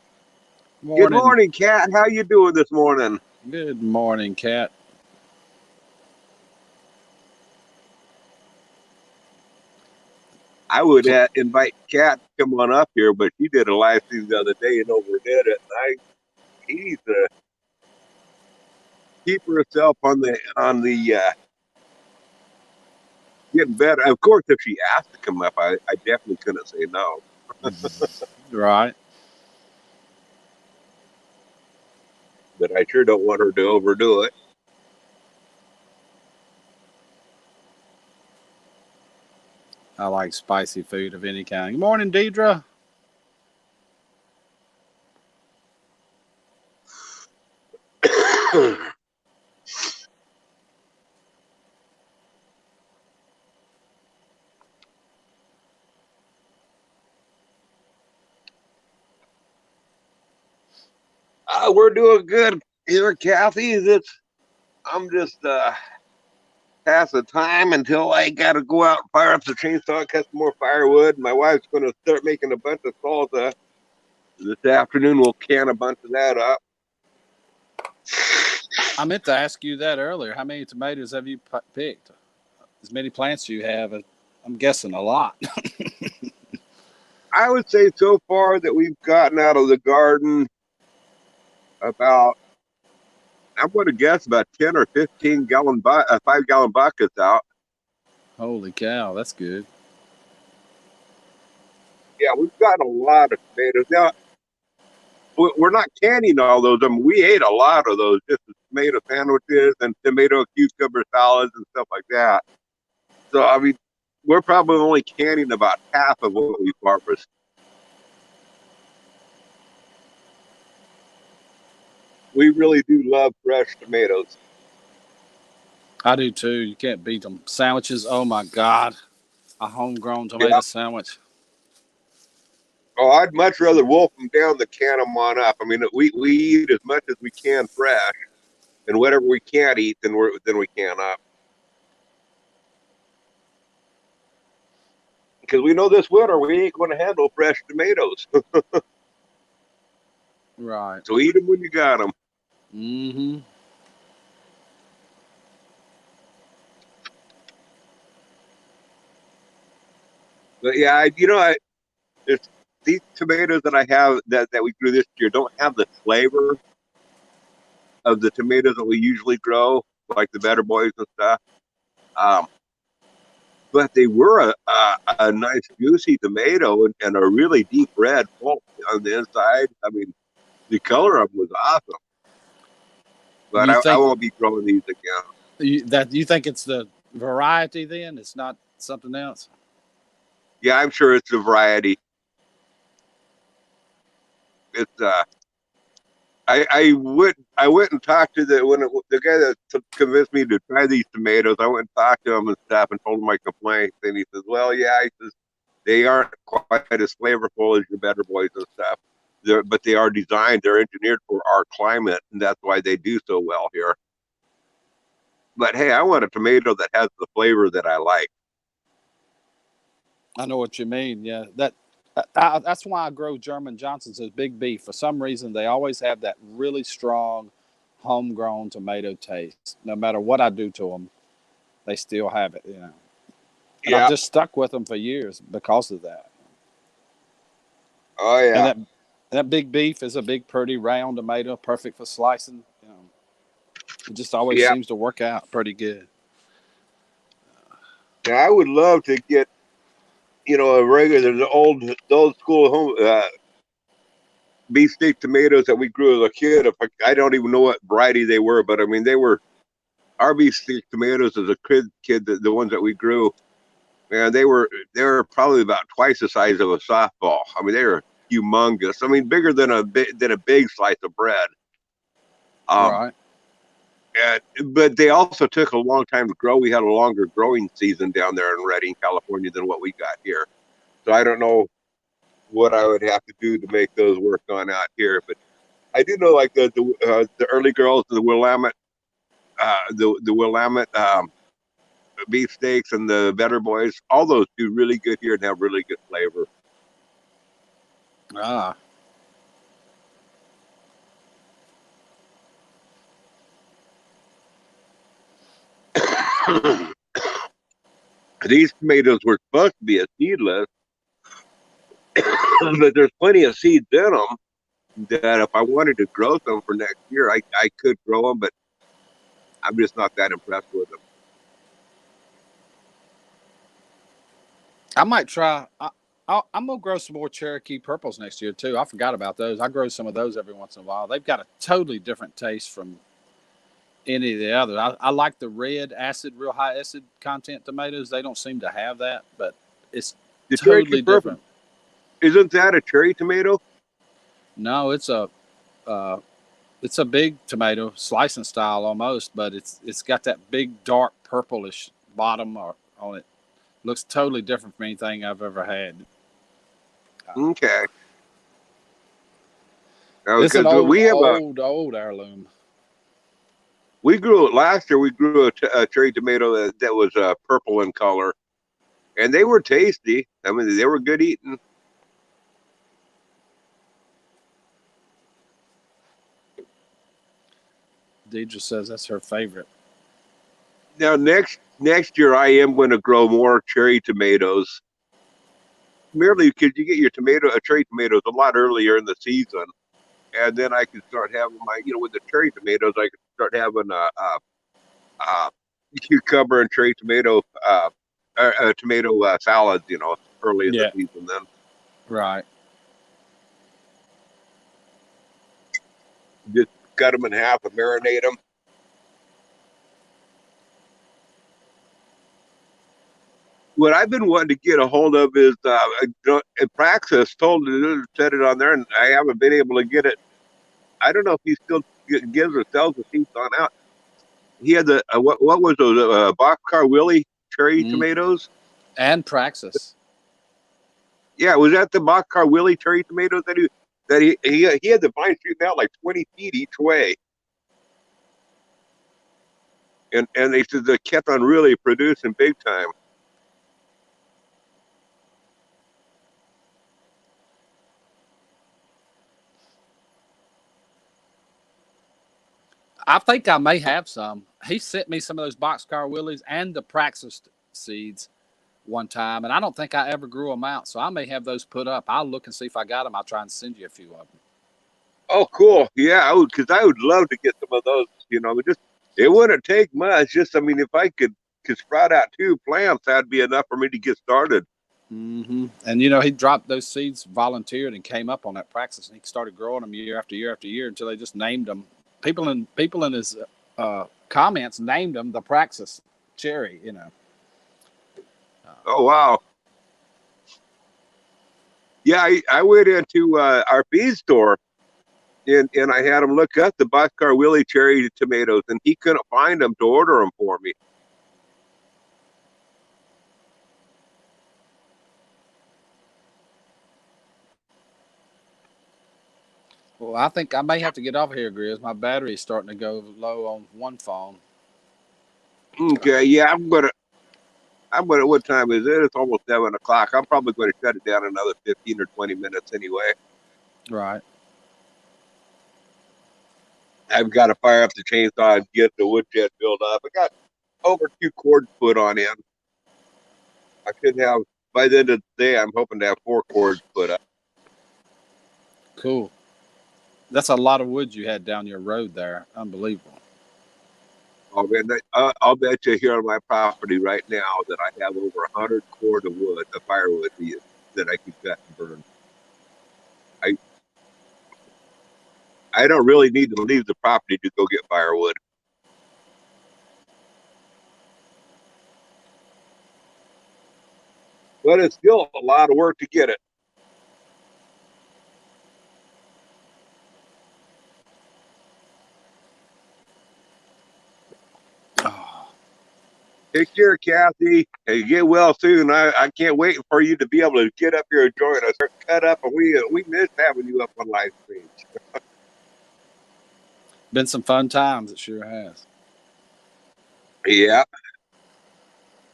S1: Good
S2: Morning.
S1: morning, Kat. How you doing this morning?
S2: Good morning, Kat.
S1: I would invite Kat to come on up here, but she did a live stream the other day and overdid it. And I need to keep herself on the getting better. Of course, if she asked to come up, I definitely couldn't say no.
S2: Right.
S1: But I sure don't want her to overdo it.
S2: I like spicy food of any kind. Good morning, Deidre.
S1: We're doing good here, Kathy. I'm just passing time until I got to go out and fire up the chainsaw, cut some more firewood. My wife's going to start making a bunch of salsa this afternoon. We'll can a bunch of that up.
S2: I meant to ask you that earlier. How many tomatoes have you picked? As many plants you have, I'm guessing a lot.
S1: I would say so far that we've gotten out of the garden about I'm going to guess about 10 or 15 gallon, 5 gallon buckets out.
S2: Holy cow, that's good.
S1: Yeah, we've got a lot of tomatoes. Now, we're not canning all those. I mean, we ate a lot of those, just tomato sandwiches and tomato cucumber salads and stuff like that. So, I mean, we're probably only canning about half of what we harvest. We really do love fresh tomatoes.
S2: I do too. You can't beat them. Sandwiches, oh my God. A homegrown tomato
S1: Yeah.
S2: sandwich.
S1: Oh, I'd much rather wolf them down than can them on up. I mean, we eat as much as we can fresh, and whatever we can't eat, then we can up. Because we know this winter we ain't going to handle fresh tomatoes.
S2: Right.
S1: So eat them when you got them.
S2: Mm-hmm.
S1: But yeah, it's these tomatoes that I have that we grew this year don't have the flavor of the tomatoes that we usually grow, like the Better Boys and stuff. Um, but they were a nice juicy tomato and a really deep red pulp on the inside. I mean, the color of them was awesome. But
S2: You
S1: I
S2: think
S1: won't be growing these again.
S2: you think it's the variety then? It's not something else?
S1: Yeah, I'm sure it's a variety. It's I went and talked to the guy that convinced me to try these tomatoes. I went and talked to him and stuff and told him my complaints, and he says, "Well, yeah," he says, "they aren't quite as flavorful as your Better Boys and stuff, but they are designed, they're engineered for our climate, and that's why they do so well here." But hey, I want a tomato that has the flavor that I like.
S2: I know what you mean. Yeah, that's why I grow German Johnsons as big beef. For some reason, they always have that really strong, homegrown tomato taste. No matter what I do to them, they still have it. You know, and I've
S1: Yeah.
S2: just stuck with them for years because of that.
S1: Oh
S2: And
S1: yeah.
S2: that big beef is a big, pretty round tomato, perfect for slicing. You know, it just always
S1: Yeah.
S2: seems to work out pretty good.
S1: Now I would love to get a regular the old school home beefsteak tomatoes that we grew as a kid. If I don't even know what variety they were, but I mean they were our beefsteak tomatoes as a kid the ones that we grew. Man, they were probably about twice the size of a softball. I mean, they were humongous. I mean, bigger than a big slice of bread. Um,
S2: Right.
S1: but they also took a long time to grow. We had a longer growing season down there in Redding, California, than what we got here. So I don't know what I would have to do to make those work on out here. But I do know like the early girls, the Willamette, the Willamette beefsteaks and the Better Boys, all those do really good here and have really good flavor.
S2: Ah.
S1: These tomatoes were supposed to be a seedless, but there's plenty of seeds in them that if I wanted to grow them for next year, I could grow them, but I'm just not that impressed with them.
S2: I might try. I'm gonna grow some more Cherokee purples next year too. I forgot about those. I grow some of those every once in a while. They've got a totally different taste from any of the others. I like the red acid, real high acid content tomatoes. They don't seem to have that, but it's
S1: The Cherokee
S2: totally
S1: purple,
S2: different.
S1: isn't that a cherry tomato?
S2: No, uh, it's a big tomato, slicing style almost, but it's got that big dark purplish bottom on it. Looks totally different from anything I've ever had.
S1: Okay.
S2: It's an
S1: Because we have
S2: old heirloom.
S1: we grew it last year. We grew a cherry tomato that was purple in color, and they were tasty. I mean, they were good eating.
S2: Deidre says that's her favorite.
S1: Now next year, I am going to grow more cherry tomatoes, merely because you get your cherry tomatoes a lot earlier in the season, and then I can start having my, with the cherry tomatoes, I can start having uh, cucumber and cherry tomato salads, early in the
S2: Yeah.
S1: season. Then
S2: Right.
S1: just cut them in half and marinate them. What I've been wanting to get a hold of is Praxis said it on there, and I haven't been able to get it. I don't know if he still gives or sells the seeds on out. He had the what was those Boxcar Willie cherry
S2: Mm.
S1: tomatoes?
S2: And Praxis.
S1: Yeah, was that the Boxcar Willie cherry tomatoes that he had the vine shooting out like 20 feet each way, and they said they kept on really producing big time.
S2: I think I may have some. He sent me some of those Boxcar Willies and the Praxis seeds one time, and I don't think I ever grew them out. So I may have those put up. I'll look and see if I got them. I'll try and send you a few of them.
S1: Oh, cool. Yeah, because I would love to get some of those. It wouldn't take much. Just, I mean, if I could sprout out 2 plants, that'd be enough for me to get started.
S2: Mm-hmm. And he dropped those seeds, volunteered, and came up on that Praxis, and he started growing them year after year after year until they just named them. People in his comments named them the Praxis cherry.
S1: Oh, wow. Yeah, I went into our feed store and I had him look up the Boxcar Willie cherry tomatoes, and he couldn't find them to order them for me.
S2: Well, I think I may have to get off here, Grizz. My battery is starting to go low on one phone.
S1: Okay, yeah, I'm gonna. What time is it? It's almost 7 o'clock. I'm probably going to shut it down another 15 or 20 minutes anyway.
S2: Right.
S1: I've got to fire up the chainsaw and get the wood jet built up. I got over 2 cords put on in. I should have by the end of the day. I'm hoping to have 4 cords put up.
S2: Cool. That's a lot of wood you had down your road there. Unbelievable.
S1: Oh man, I'll bet you here on my property right now that I have over 100 cord of wood, of firewood that I could cut and burn. I I don't really need to leave the property to go get firewood. But it's still a lot of work to get it.
S2: Oh,
S1: Take care, Kathy. Hey, get well soon. I can't wait for you to be able to get up here and join us. Cut up, and we miss having you up on live streams.
S2: been some fun times. It sure has.
S1: Yeah.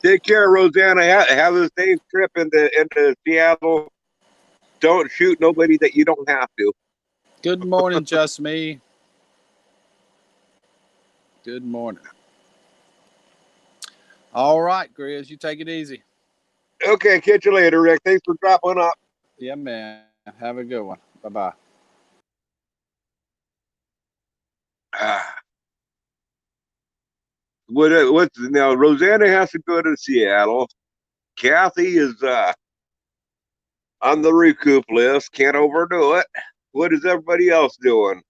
S1: Take care, Rosanna. Have a safe trip into Seattle. Don't shoot nobody that you don't have to.
S2: Good morning, Just Me. Good morning. All right, Grizz, you take it easy.
S1: Okay, catch you later, Rick. Thanks for dropping up.
S2: Yeah, man. Have a good one. Bye-bye.
S1: What's now? Rosanna has to go to Seattle. Kathy is on the recoup list. Can't overdo it. What is everybody else doing?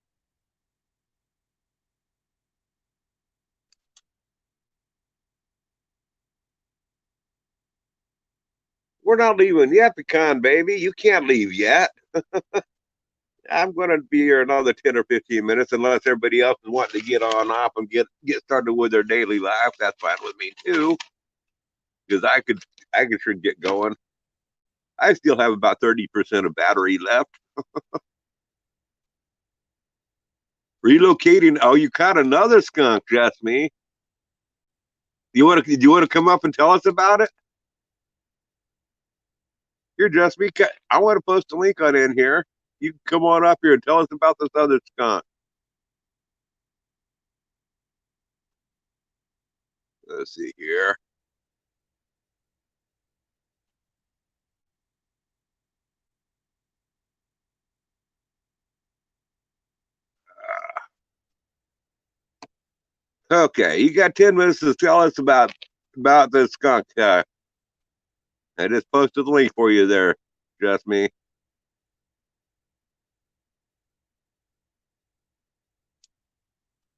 S1: We're not leaving yet, pecan baby. You can't leave yet. I'm going to be here another 10 or 15 minutes unless everybody else is wanting to get on off and get started with their daily life. That's fine with me too, because I could sure get going. I still have about 30% of battery left. Relocating. Oh, you caught another skunk, just me. Do you want to come up and tell us about it? Here, just me. I want to post a link on in here. You can come on up here and tell us about this other skunk. Let's see here. Okay, you got 10 minutes to tell us about the skunk. I just posted the link for you there, just me.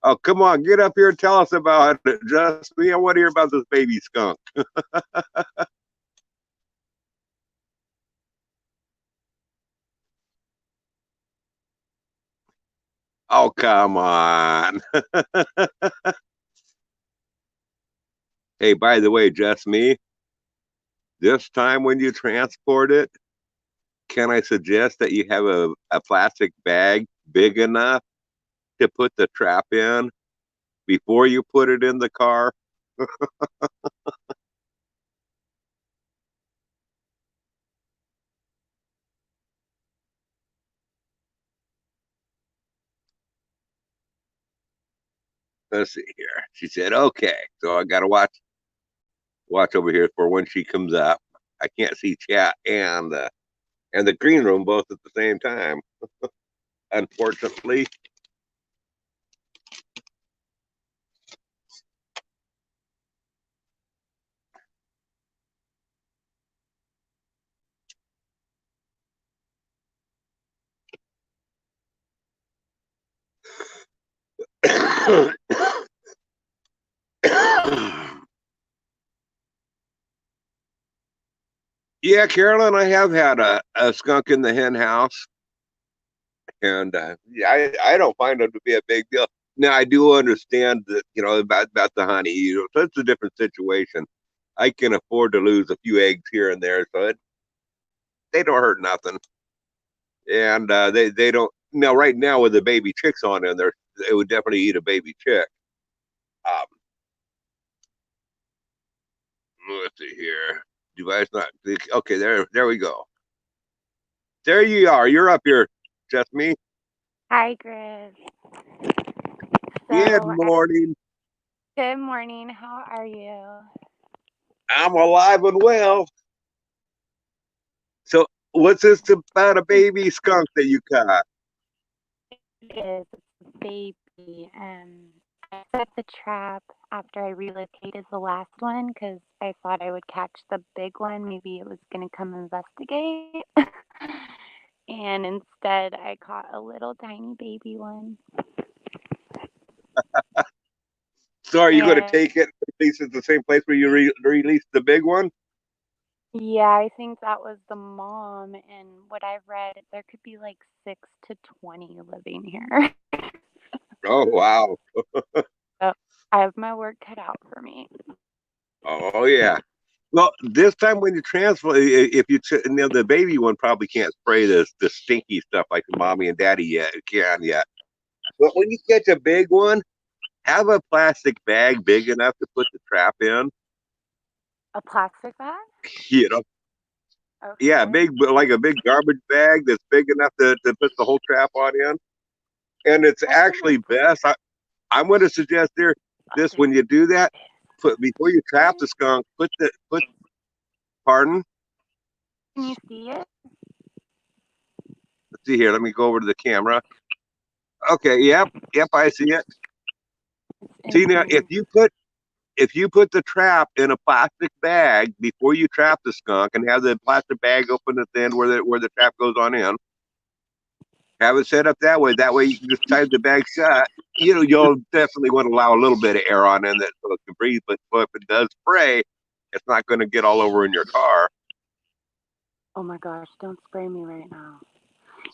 S1: Oh, come on, get up here and tell us about it, just me. I want to hear about this baby skunk. Oh, come on. Hey, by the way, just me. This time when you transport it, can I suggest that you have a plastic bag big enough to put the trap in before you put it in the car? Let's see here. She said, "Okay." So I got to watch over here for when she comes up. I can't see chat and the green room both at the same time, unfortunately. Yeah, Carolyn, I have had a skunk in the hen house, and yeah, I don't find them to be a big deal. Now I do understand that about the honey. So it's a different situation. I can afford to lose a few eggs here and there, so they don't hurt nothing, and they don't. Now right now with the baby chicks on in there, it would definitely eat a baby chick. Um, let's see here. Device not okay. There we go. There you are. You're up here, just me.
S3: Hi, Grizz.
S1: Good
S3: So,
S1: morning.
S3: good morning. How are you?
S1: I'm alive and well. So, what's this about a baby skunk that you caught?
S3: It is a baby. I set the trap after I relocated the last one because I thought I would catch the big one. Maybe it was going to come investigate. And instead, I caught a little tiny baby one.
S1: So, are you going to
S3: And
S1: take it? At least it's the same place where you released the big one.
S3: yeah, I think that was the mom. And what I've read, there could be like 6 to 20 living here.
S1: Oh wow.
S3: So I have my work cut out for me.
S1: Oh yeah. Well, this time when you transfer, if the baby one probably can't spray the stinky stuff like the mommy and daddy yet can yet. But when you catch a big one, have a plastic bag big enough to put the trap in.
S3: A plastic bag?
S1: You know, yeah,
S3: Okay.
S1: big like a big garbage bag that's big enough to put the whole trap on in. And it's
S3: What's in
S1: actually
S3: a
S1: best. I'm going to suggest there this
S3: plastic?
S1: when you do that, put before you trap the skunk, put pardon.
S3: Can you see it?
S1: Let's see here. Let me go over to the camera. Okay, yep, I see it. See
S3: It's
S1: now,
S3: in.
S1: if you put the trap in a plastic bag before you trap the skunk and have the plastic bag open at the end where the trap goes on in, have it set up that way. That way you can just tie the bag shut. You'll definitely want to allow a little bit of air on in that so it can breathe. But if it does spray, it's not going to get all over in your car.
S3: Oh my gosh, don't spray me right now.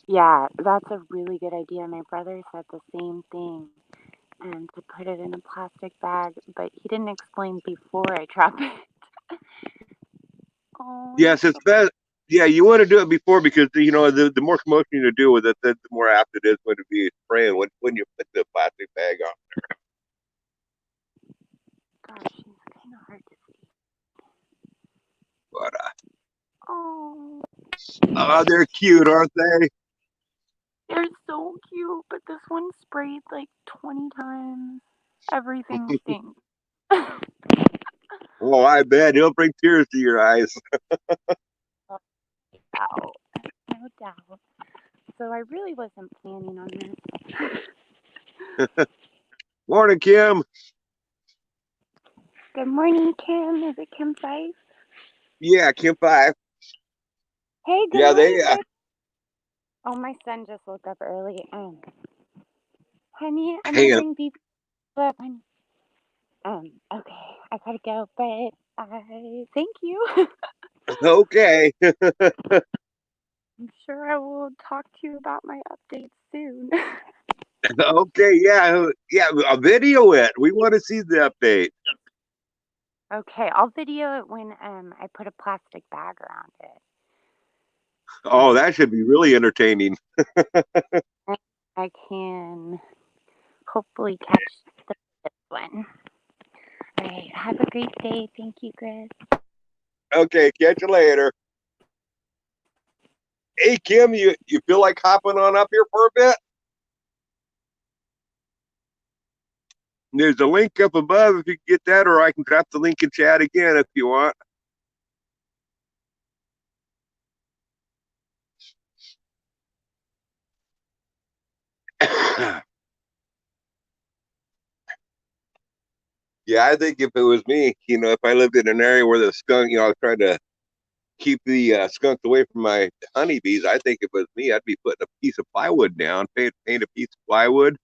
S3: Yeah, that's a really good idea. My brother said the same thing. And to put it in a plastic bag, but he didn't explain before I trap it. Oh,
S1: Yes, it's best. Yeah, you want to do it before because the more commotion you do with it, the more apt it is going to be spraying when you put the plastic bag on.
S3: gosh, he's kind of hard to see.
S1: But
S3: Oh,
S1: they're cute, aren't they?
S3: they're so cute, but this one sprayed like 20 times. Everything stinks.
S1: Oh, I bet he'll bring tears to your eyes.
S3: Doubt. No doubt. So I really wasn't planning on this.
S1: Morning, Kim.
S3: Good morning, Kim. Is it Kim Fife?
S1: Yeah, Kim 5.
S3: Hey, good
S1: Yeah,
S3: morning,
S1: they.
S3: Chris. Oh, my son just woke up early. Honey, I'm gonna
S1: Hang on.
S3: bring people up. Honey. Okay, I gotta go, but I thank you.
S1: Okay.
S3: I'm sure I will talk to you about my updates soon.
S1: Okay. Yeah. Yeah. Video it. We want to see the update.
S3: Okay, I'll video it when I put a plastic bag around it.
S1: Oh, that should be really entertaining.
S3: I can hopefully catch this one. All right, have a great day. Thank you, Chris.
S1: Okay. Catch you later. Hey, Kim, you feel like hopping on up here for a bit? There's a link up above if you can get that, or I can drop the link in chat again if you want. Yeah, I think if it was me, if I lived in an area where the skunk, I was trying to keep the skunks away from my honeybees, I think if it was me, I'd be putting a piece of plywood down, paint a piece of plywood,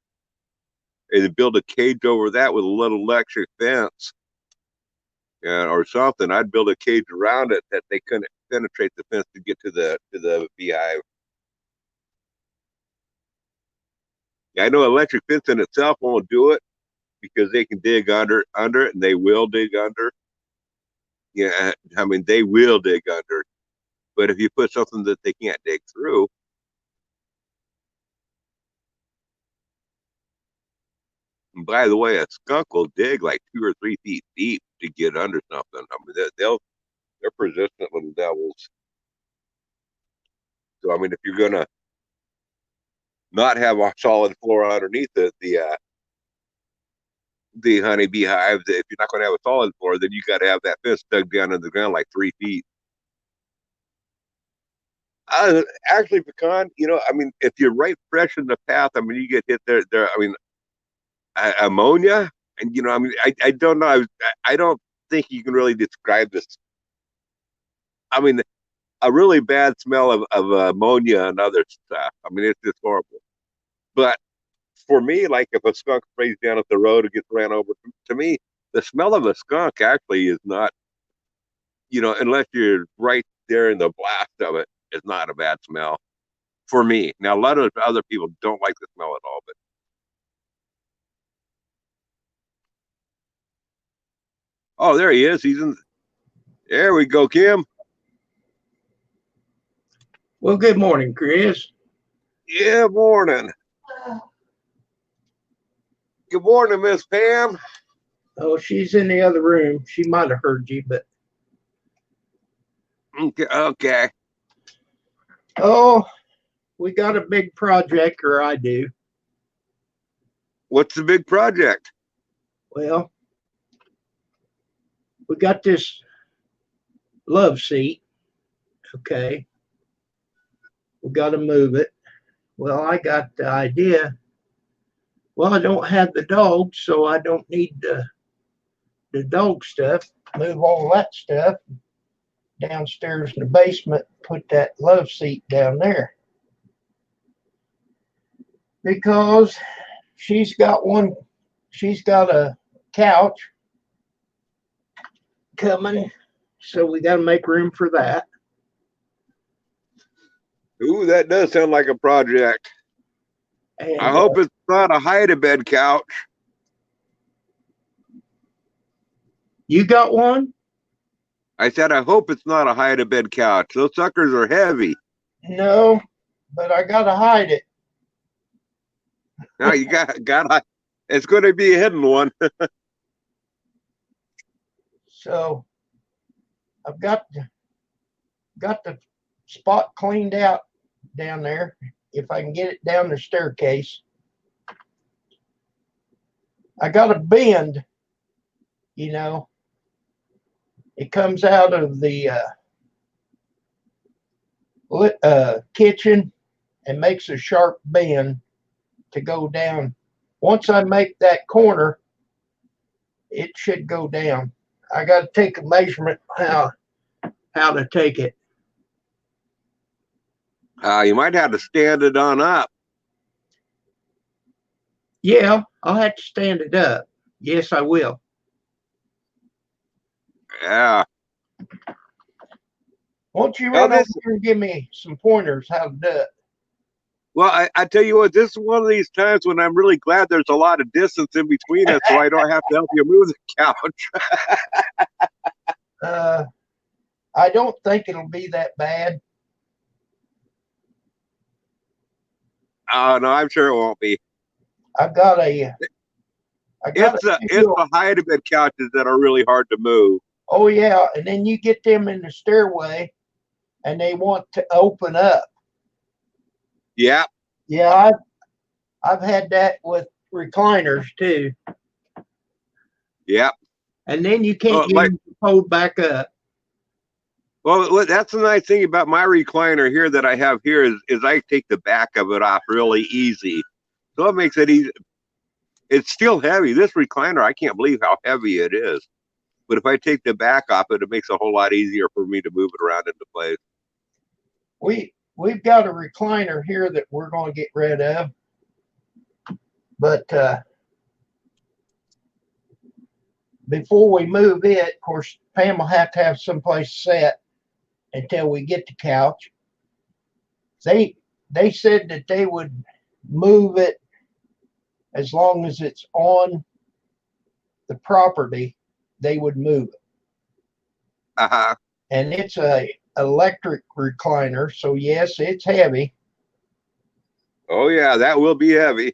S1: and then build a cage over that with a little electric fence, or something. I'd build a cage around it that they couldn't penetrate the fence to get to the beehive. I know electric fence in itself won't do it because they can dig under it, and they will dig under. Yeah, I mean they will dig under. But if you put something that they can't dig through, and by the way, a skunk will dig like 2 or 3 feet deep to get under something. I mean they're persistent little devils. So I mean if you're gonna not have a solid floor underneath the honeybee hive, if you're not going to have a solid floor, then you got to have that fence dug down in the ground like 3 feet. Actually, pecan, I mean, if you're right fresh in the path, I mean, you get hit there. I mean, ammonia, and I mean, I don't know. I don't think you can really describe this. I mean, a really bad smell of ammonia and other stuff. I mean, it's just horrible. But for me, like if a skunk sprays down at the road or gets ran over, to me, the smell of a skunk actually is not, unless you're right there in the blast of it, it's not a bad smell for me. Now, a lot of other people don't like the smell at all, but oh, there he is. He's in. There we go, Kim.
S4: Well, good morning, Chris.
S1: Yeah, morning. Good morning, Miss Pam.
S4: Oh, she's in the other room. She might have heard you, but
S1: Okay.
S4: oh, we got a big project, or I do.
S1: What's the big project?
S4: Well, we got this love seat. Okay. We got to move it. Well, I got the idea. Well, I don't have the dog, so I don't need the dog stuff. Move all that stuff downstairs in the basement, put that love seat down there. Because she's got a couch coming, so we got to make room for that.
S1: Ooh, that does sound like a project.
S4: And
S1: I hope it's not a hide-a-bed couch.
S4: you got one?
S1: I said I hope it's not a hide-a-bed couch. Those suckers are heavy.
S4: No, but I got to hide it.
S1: Now you got. It's going to be a hidden one.
S4: So I've got the spot cleaned out down there. If I can get it down the staircase, I got a bend. It comes out of the kitchen and makes a sharp bend to go down. Once I make that corner, it should go down. I got to take a measurement how to take it.
S1: You might have to stand it on up.
S4: Yeah, I'll have to stand it up. Yes, I will.
S1: Yeah.
S4: Won't you
S1: Well,
S4: run over
S1: this,
S4: here and give me some pointers how to do it?
S1: well, I tell you what, this is one of these times when I'm really glad there's a lot of distance in between us, so I don't have to help you move the couch.
S4: I don't think it'll be that bad.
S1: Oh no, I'm sure it won't be. It's the hide bed couches that are really hard to move.
S4: Oh yeah, and then you get them in the stairway, and they want to open up.
S1: Yeah.
S4: Yeah, I've had that with recliners too.
S1: Yeah.
S4: And then you can't get them to fold back up.
S1: Well, that's the nice thing about my recliner here that I have here is I take the back of it off really easy. So it makes it easy. It's still heavy. This recliner, I can't believe how heavy it is. But if I take the back off it, it makes it a whole lot easier for me to move it around into place.
S4: We've got a recliner here that we're going to get rid of. But before we move it, of course, Pam will have to have someplace set until we get the couch. They said that they would move it as long as it's on the property, they would move it.
S1: Uh-huh.
S4: And it's a electric recliner, so yes, it's heavy.
S1: Oh yeah, that will be heavy.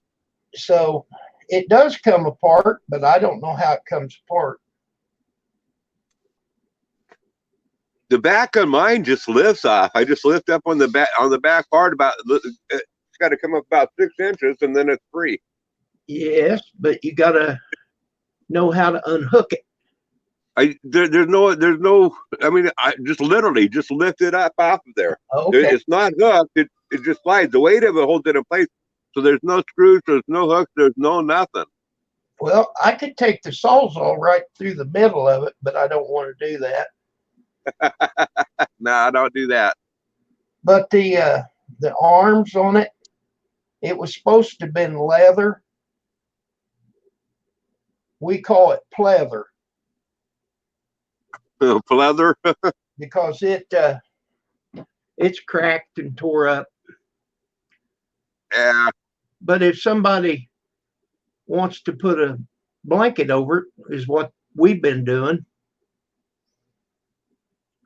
S4: So it does come apart, but I don't know how it comes apart.
S1: The back on mine just lifts off. I just lift up on the back part about. It's got to come up about 6 inches, and then it's free.
S4: Yes, but you got to know how to unhook it.
S1: There's no. I mean, I just literally just lift it up off of there.
S4: Okay.
S1: It's not hooked. It just slides. The weight of it holds it in place. So there's no screws. There's no hooks. There's no nothing.
S4: Well, I could take the Sawzall right through the middle of it, but I don't want to do that.
S1: No, don't do that.
S4: But the arms on it, it was supposed to have been leather. We call it pleather.
S1: Pleather.
S4: Because it's cracked and tore up.
S1: Yeah.
S4: But if somebody wants to put a blanket over it, is what we've been doing.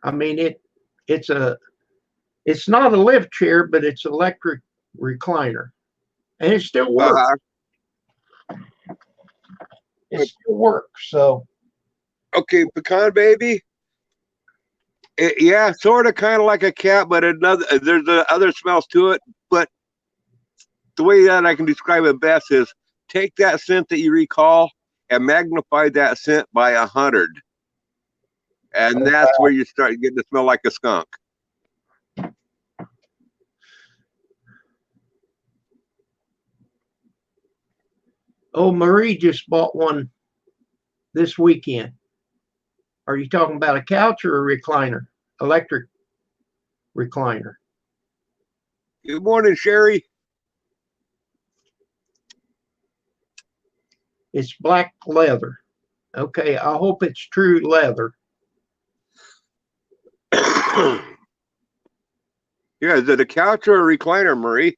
S4: I mean, it's not a lift chair, but it's electric recliner, and it still works. It still works. So,
S1: okay, Pecan Baby. Yeah, sort of, kind of like a cat, but there's other smells to it. But the way that I can describe it best is take that scent that you recall and magnify that scent by 100. And that's where you start getting to smell like a skunk.
S4: Oh, Marie just bought one this weekend. Are you talking about a couch or a recliner? Electric recliner.
S1: Good morning, Sherry.
S4: It's black leather. Okay, I hope it's true leather.
S1: Yeah, is it a couch or a recliner, Marie?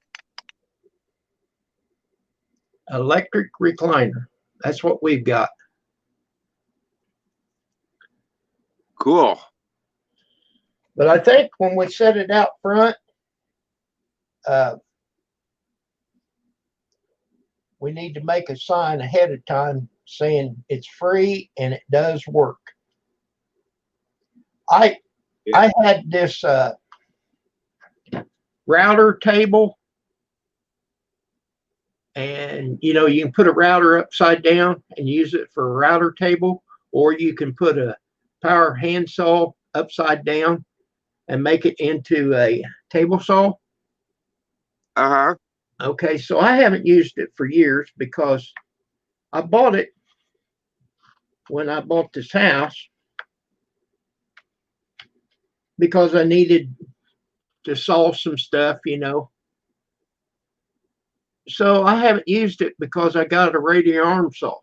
S4: Electric recliner. That's what we've got.
S1: Cool.
S4: But I think when we set it out front, we need to make a sign ahead of time saying it's free and it does work. I had this router table, and you can put a router upside down and use it for a router table, or you can put a power handsaw upside down and make it into a table saw.
S1: Uh-huh.
S4: Okay, so I haven't used it for years because I bought it when I bought this house, because I needed to saw some stuff, So I haven't used it because I got a radial arm saw.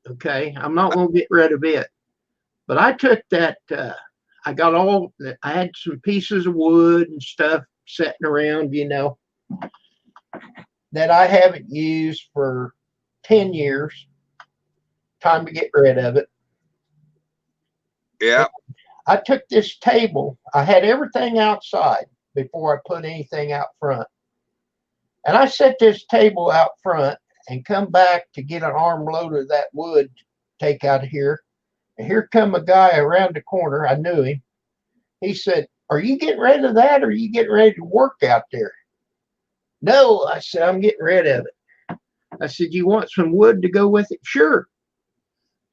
S4: Okay, I'm not going to get rid of it. But I took that. I got I had some pieces of wood and stuff sitting around, that I haven't used for 10 years. Time to get rid of it.
S1: Yeah.
S4: I took this table. I had everything outside before I put anything out front. And I set this table out front and come back to get an armload of that wood to take out of here. And here come a guy around the corner. I knew him. He said, "Are you getting rid of that, or are you getting ready to work out there?" "No," I said, "I'm getting rid of it." I said, "You want some wood to go with it?" "Sure."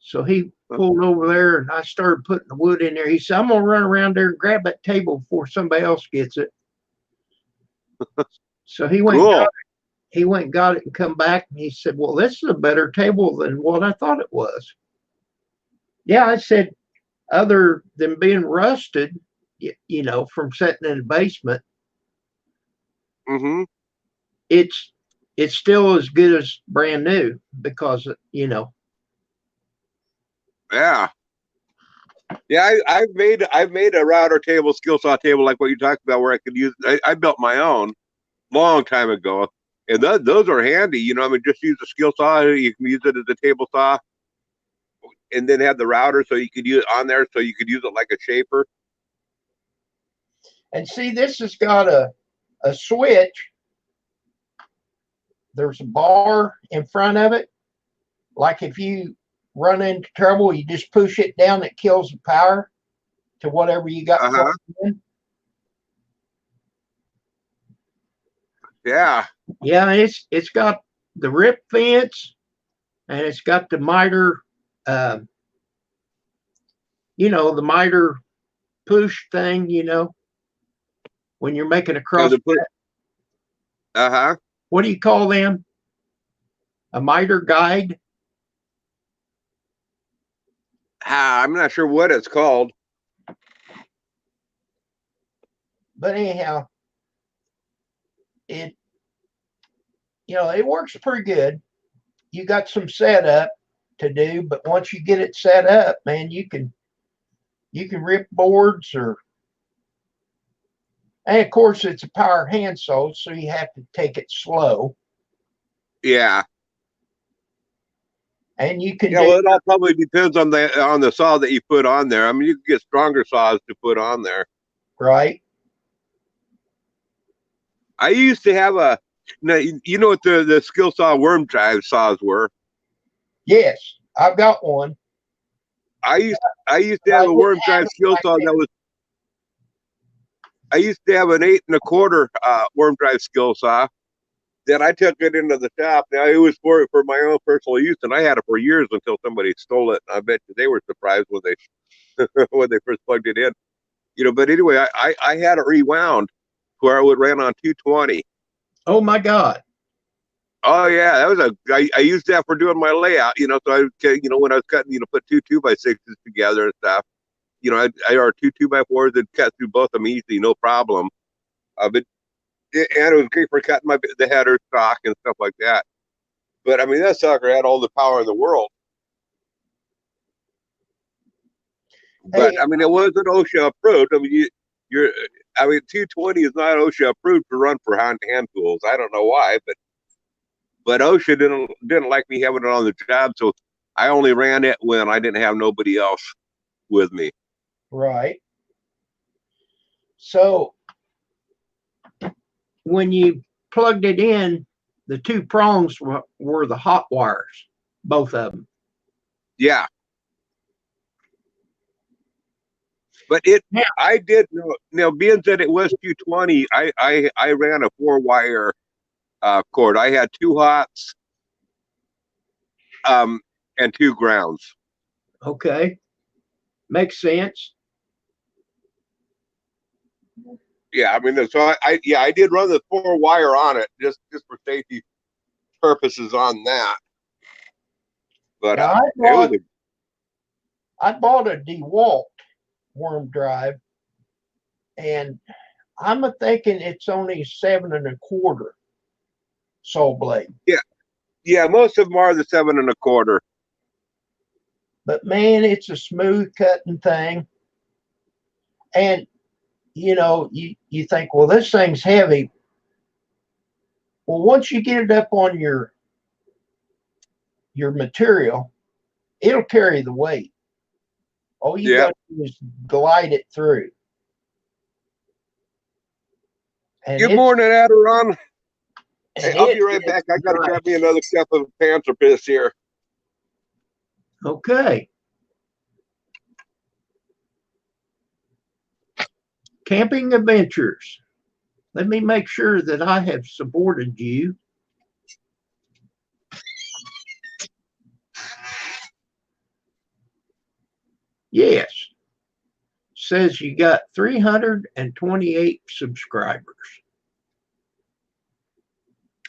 S4: So he pulled over there and I started putting the wood in there. He said, "I'm going to run around there and grab that table before somebody else gets it." So he went,
S1: Cool.
S4: and got it and come back. And he said, "Well, this is a better table than what I thought it was." Yeah, I said, other than being rusted, from sitting in the basement,
S1: Mm-hmm.
S4: it's still as good as brand new because,
S1: Yeah. Yeah, I've made a router table, skill saw table like what you talked about, where I could use. I built my own long time ago, and those are handy. I mean, just use a skill saw. You can use it as a table saw, and then have the router so you could use it on there, so you could use it like a shaper.
S4: And see, this has got a switch. There's a bar in front of it. Like if you run into trouble, you just push it down. It kills the power to whatever you got plugged in.
S1: Yeah.
S4: Yeah, it's got the rip fence, and it's got the miter, the miter push thing. When you're making a cross.
S1: Uh-huh.
S4: What do you call them? A miter guide?
S1: I'm not sure what it's called.
S4: But anyhow, it works pretty good. You got some setup to do, but once you get it set up, man, you can rip boards and of course it's a power handsaw, so you have to take it slow.
S1: Yeah.
S4: And you can.
S1: Yeah, well, it all probably depends on the saw that you put on there. I mean, you can get stronger saws to put on there.
S4: Right.
S1: I used to have what the skill saw worm drive saws were?
S4: Yes, I've got one.
S1: I used to have a worm drive skill saw that was. I used to have an 8 1/4 worm drive skill saw. Then I took it into the shop. Now it was for my own personal use, and I had it for years until somebody stole it. I bet they were surprised when they when they first plugged it in. But anyway, I had it rewound where it would run on 220.
S4: Oh my God.
S1: Oh yeah, that was I used that for doing my layout. So I when I was cutting, put 2 2x6s together and stuff. I or 2 2x4s and cut through both of them easy, no problem. And it was great for cutting the header stock and stuff like that. But I mean, that sucker had all the power in the world. But
S4: Hey,
S1: I mean, it wasn't OSHA approved. I mean, 220 is not OSHA approved to run for hand tools. I don't know why, but OSHA didn't like me having it on the job, so I only ran it when I didn't have nobody else with me.
S4: Right. So when you plugged it in, the 2 prongs were the hot wires, both of them.
S1: Yeah. But I did know, being that it was 220, I ran a 4-wire cord. I had 2 hots, and 2 grounds.
S4: Okay. Makes sense.
S1: Yeah, I mean, so I did run the 4-wire on it just for safety purposes on that. But
S4: I bought a DeWalt worm drive, And I'm a thinking it's only 7 1/4 saw blade.
S1: Yeah, most of them are the 7 1/4.
S4: But man, it's a smooth cutting thing. And you think, well, this thing's heavy. Well, once you get it up on your material, it'll carry the weight. All you
S1: Yeah.
S4: got to do is glide it through. And
S1: Good morning, Adiron. Hey, I'll be right
S4: it's
S1: back. I gotta
S4: nice.
S1: grab me another cup of Panther Piss here.
S4: Okay. Camping Adventures. Let me make sure that I have supported you. Yes. Says you got 328 subscribers.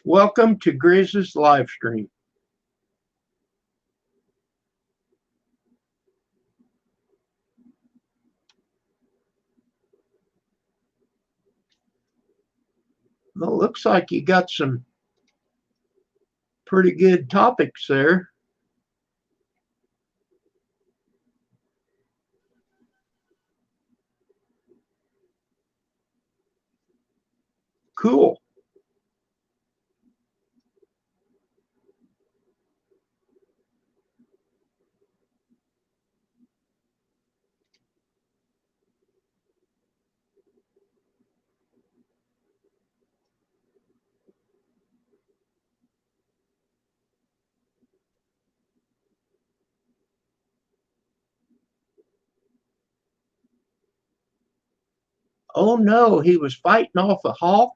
S4: Welcome to Grizz's live stream. Well, looks like you got some pretty good topics there. Cool. Oh no, he was fighting off a hawk.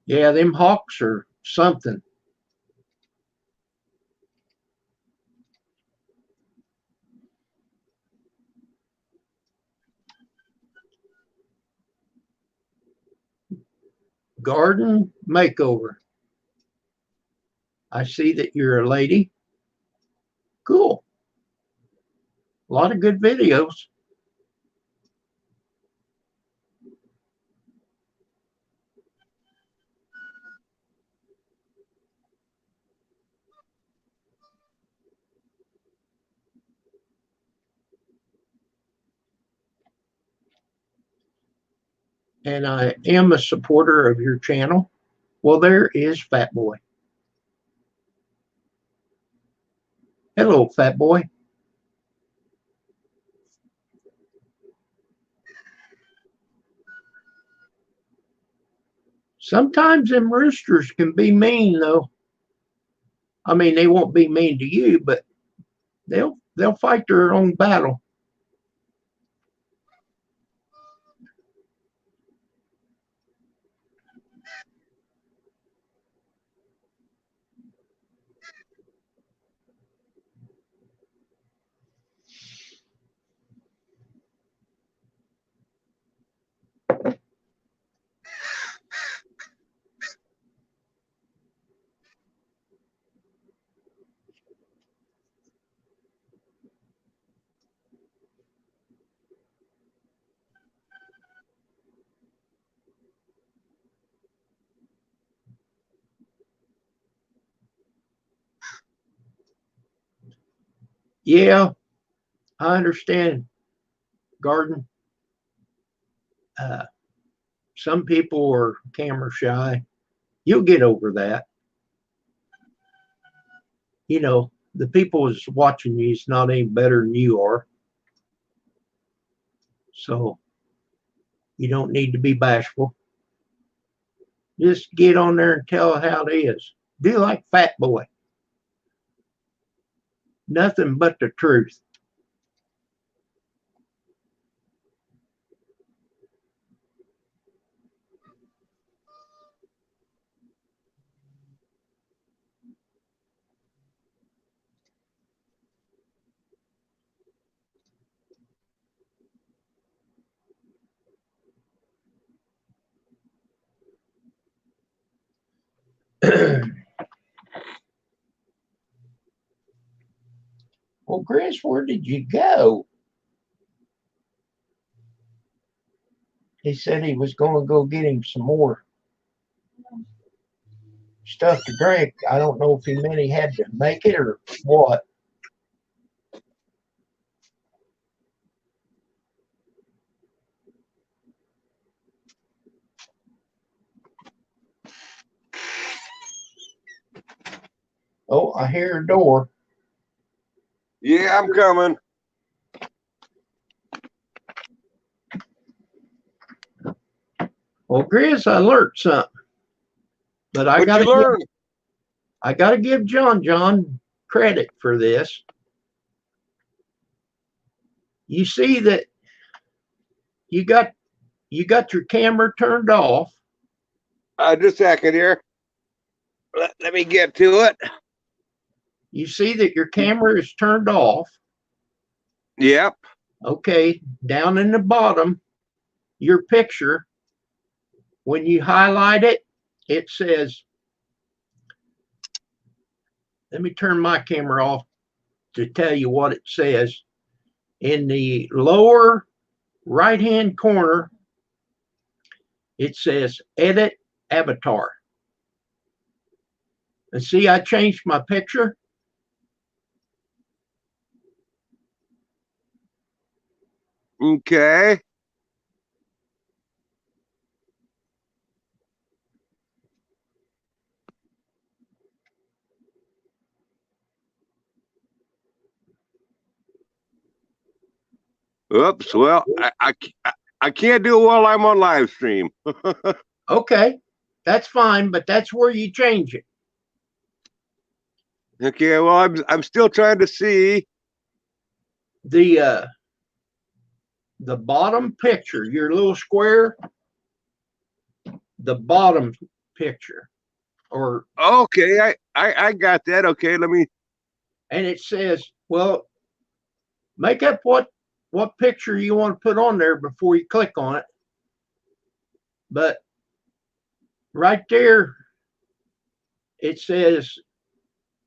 S4: Yeah, them hawks are something. Garden makeover. I see that you're a lady. Cool. A lot of good videos. And I am a supporter of your channel. Well, there is Fat Boy. Hello, Fat Boy. Sometimes them roosters can be mean, though. I mean, they won't be mean to you, but they'll fight their own battle. Yeah, I understand, Garden. Uh, some people are camera shy. You'll get over that. The people is watching you is not any better than you are. So you don't need to be bashful. Just get on there and tell how it is. Do like Fat Boy. Nothing but the truth. Chris, where did you go? He said he was going to go get him some more stuff to drink. I don't know if he meant he had to make it or what. Oh, I hear a door.
S1: Yeah, I'm coming.
S4: Well, Chris, I learned something. But I
S1: What'd you learn?
S4: got to give John credit for this. You see that you got your camera turned off.
S1: Just a second here. Let me get to it.
S4: You see that your camera is turned off.
S1: Yep.
S4: Okay, down in the bottom, your picture, when you highlight it, it says, let me turn my camera off to tell you what it says. In the lower right-hand corner, it says Edit Avatar. And see, I changed my picture.
S1: Okay. Oops. Well, I can't do it while I'm on live stream.
S4: Okay, that's fine, but that's where you change it.
S1: Okay. Well, I'm still trying to see.
S4: The bottom picture, your little square, the bottom picture, or
S1: Okay, I got that. Okay, let me.
S4: and it says, well, make up what picture you want to put on there before you click on it. But right there, it says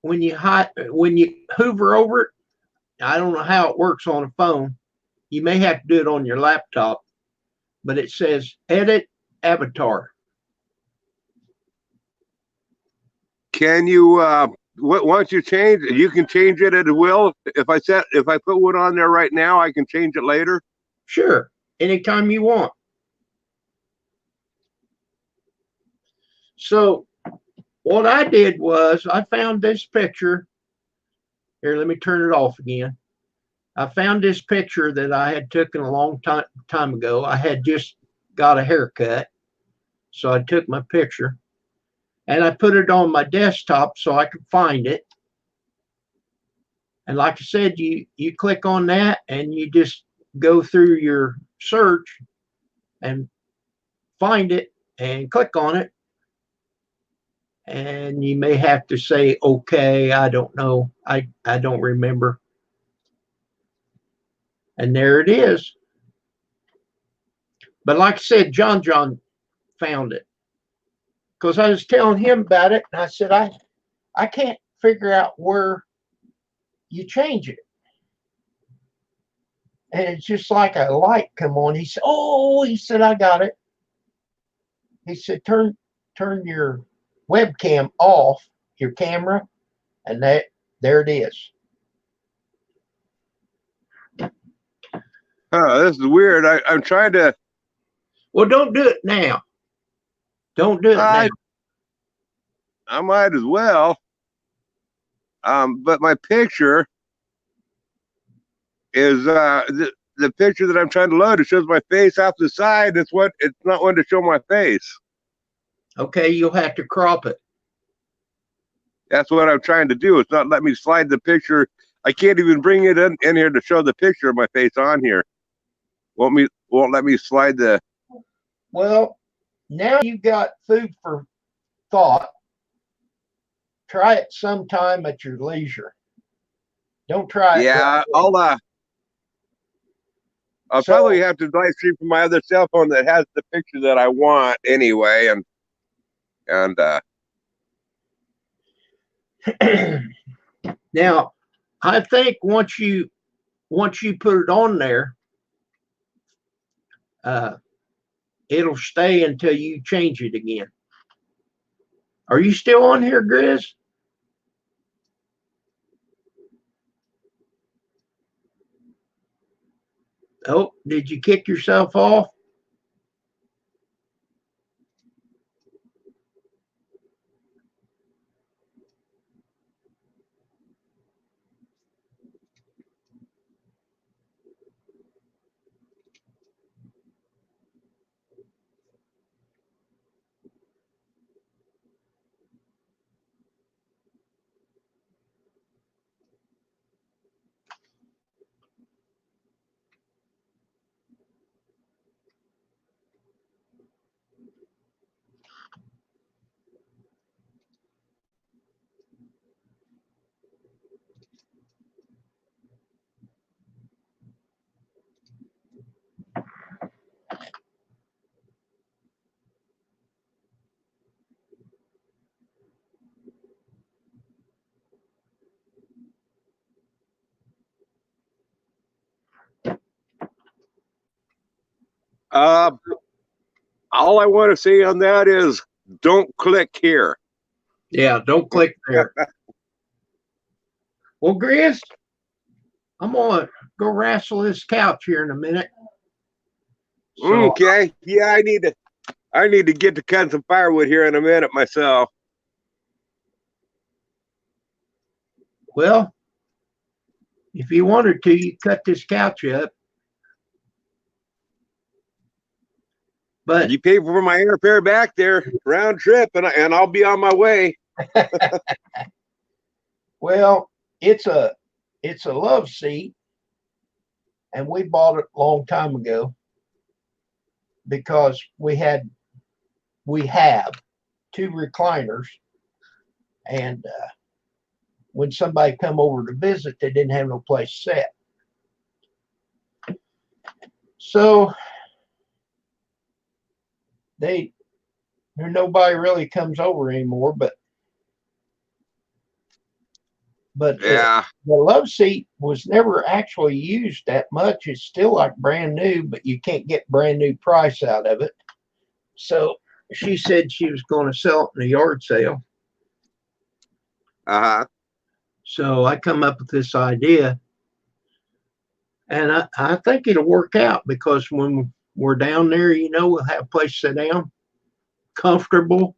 S4: when you hover over it, I don't know how it works on a phone. You may have to do it on your laptop, but it says Edit Avatar.
S1: Can you? Once you change, you can change it at will. If I put one on there right now, I can change it later.
S4: Sure, anytime you want. So what I did was I found this picture. Here, let me turn it off again. I found this picture that I had taken a long time ago. I had just got a haircut. So I took my picture and I put it on my desktop so I could find it. And like I said, you click on that and you just go through your search and find it and click on it. And you may have to say, okay, I don't know. I don't remember. And there it is. But like I said, John found it because I was telling him about it. And I said, I can't figure out where you change it. And it's just like a light come on. He said, oh, he said, I got it. He said, turn your webcam off, your camera, and there it is.
S1: This is weird. I'm trying to.
S4: Well, don't do it now. Don't do it now.
S1: I might as well. But my picture is the picture that I'm trying to load. It shows my face off the side. It's not one to show my face.
S4: Okay, you'll have to crop it.
S1: That's what I'm trying to do. It's not letting me slide the picture. I can't even bring it in here to show the picture of my face on here. Won't let me slide the.
S4: Well, now you've got food for thought. Try it sometime at your leisure. Don't try it.
S1: Yeah, I'll probably have to live stream from my other cell phone that has the picture that I want anyway, and
S4: Now, I think once you put it on there, it'll stay until you change it again. Are you still on here, Grizz? Oh, did you kick yourself off?
S1: All I want to say on that is don't click here.
S4: Yeah, don't click there. Well, Grizz, I'm gonna go wrestle this couch here in a minute. So,
S1: Okay. Yeah, I need to get to cutting some firewood here in a minute myself.
S4: well, if you wanted to, you cut this couch up. But
S1: You pay for my airfare back there, round trip, and I'll be on my way.
S4: well, it's a love seat, and we bought it a long time ago because we have two recliners, and when somebody come over to visit, they didn't have no place to sit. So nobody really comes over anymore, but
S1: Yeah.
S4: the love seat was never actually used that much. It's still like brand new, but you can't get brand new price out of it. So she said she was going to sell it in a yard sale.
S1: Uh-huh.
S4: So I come up with this idea, and I think it'll work out because when we're down there, we'll have a place to sit down, comfortable,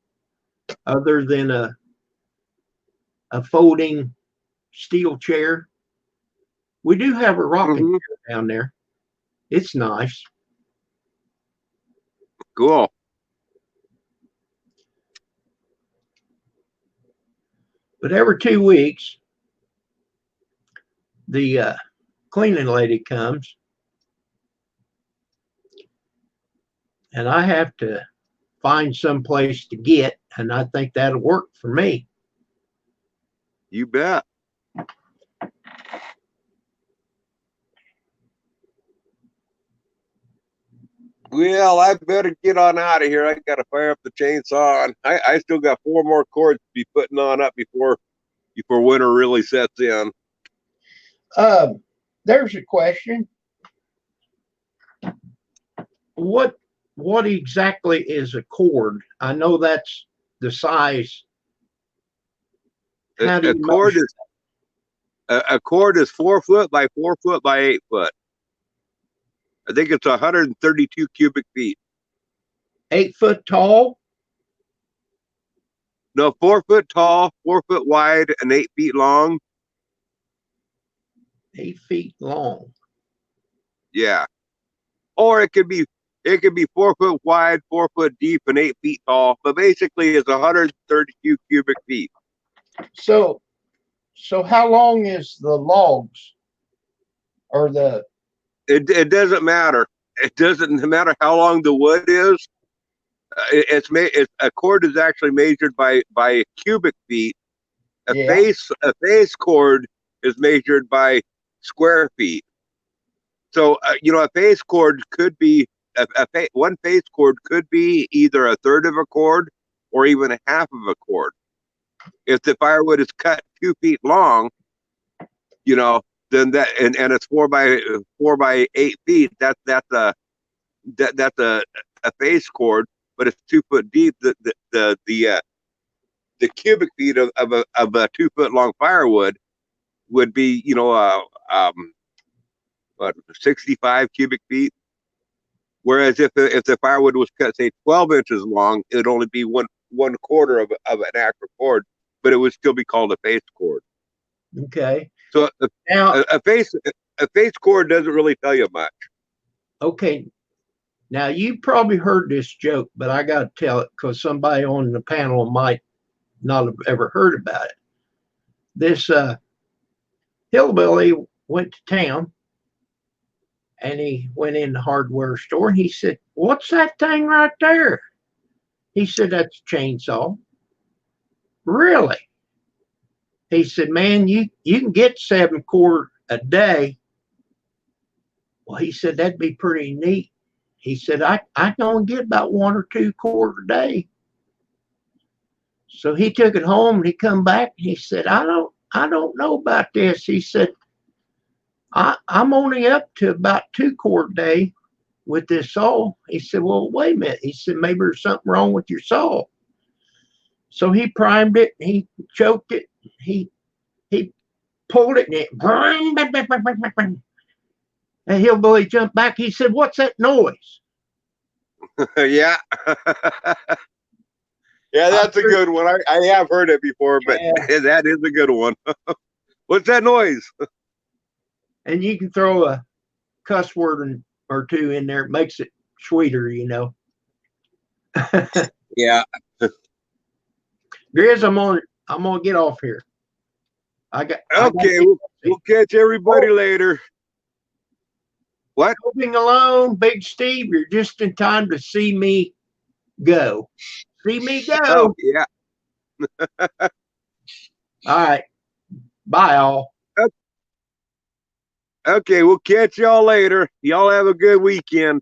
S4: other than a folding steel chair. We do have a rocking
S1: Mhm.
S4: chair down there. It's nice.
S1: Cool.
S4: But every 2 weeks, the cleaning lady comes, and I have to find some place to get, and I think that'll work for me.
S1: You bet. Well, I better get on out of here. I got to fire up the chainsaw, and I still got 4 more cords to be putting on up before winter really sets in.
S4: There's a question. What exactly is a cord? I know that's the size. How do
S1: A
S4: you
S1: cord
S4: measure?
S1: is a cord is 4 foot by 4 foot by 8 foot. I think it's 132 cubic feet.
S4: 8 foot tall?
S1: No, 4 foot tall, 4 foot wide, and 8 feet long.
S4: 8 feet long.
S1: Yeah. Or it could be 4 foot wide, 4 foot deep, and 8 feet tall. But basically, it's 132 cubic feet.
S4: So how long is the logs or the?
S1: It doesn't matter. It doesn't matter how long the wood is. A cord is actually measured by cubic feet. A face cord is measured by square feet. So a face cord could be one face cord could be either a third of a cord or even a half of a cord. If the firewood is cut 2 feet long, you know, then that and it's 4 by 8 feet. That's a face cord, but it's 2 foot deep. The cubic feet of a 2 foot long firewood would be, what, 65 cubic feet. Whereas if the firewood was cut, say 12 inches long, it would only be one quarter of an actual cord, but it would still be called a face cord.
S4: Okay.
S1: So
S4: Now,
S1: a face cord doesn't really tell you much.
S4: okay. Now you probably heard this joke, but I got to tell it because somebody on the panel might not have ever heard about it. This hillbilly went to town and he went in the hardware store and he said, "What's that thing right there?" He said, "That's a chainsaw." "Really?" He said, "Man, you can get 7 cord a day." Well, he said, "That'd be pretty neat." He said, I can only get about 1 or 2 cord a day." So he took it home and he come back and he said, I don't know about this. He said, I'm only up to about 2 cord a day with this saw. He said, "Well, wait a minute." He said, "Maybe there's something wrong with your saw." So he primed it, he choked it, he pulled it, and it bang, bang, bang, bang, bang, bang. And hillbilly jumped back. He said, "What's that noise?"
S1: Yeah. Yeah, that's a good one. I have heard it before, but
S4: Yeah.
S1: that is a good one. What's that noise?
S4: And you can throw a cuss word or two in there. It makes it sweeter,
S1: Yeah.
S4: Grizz, I'm gonna get off here.
S1: Okay, we'll catch everybody later. What?
S4: Moving along, Big Steve, you're just in time to see me go. See me go.
S1: Oh, yeah.
S4: All right. Bye, all.
S1: Okay, we'll catch y'all later. Y'all have a good weekend.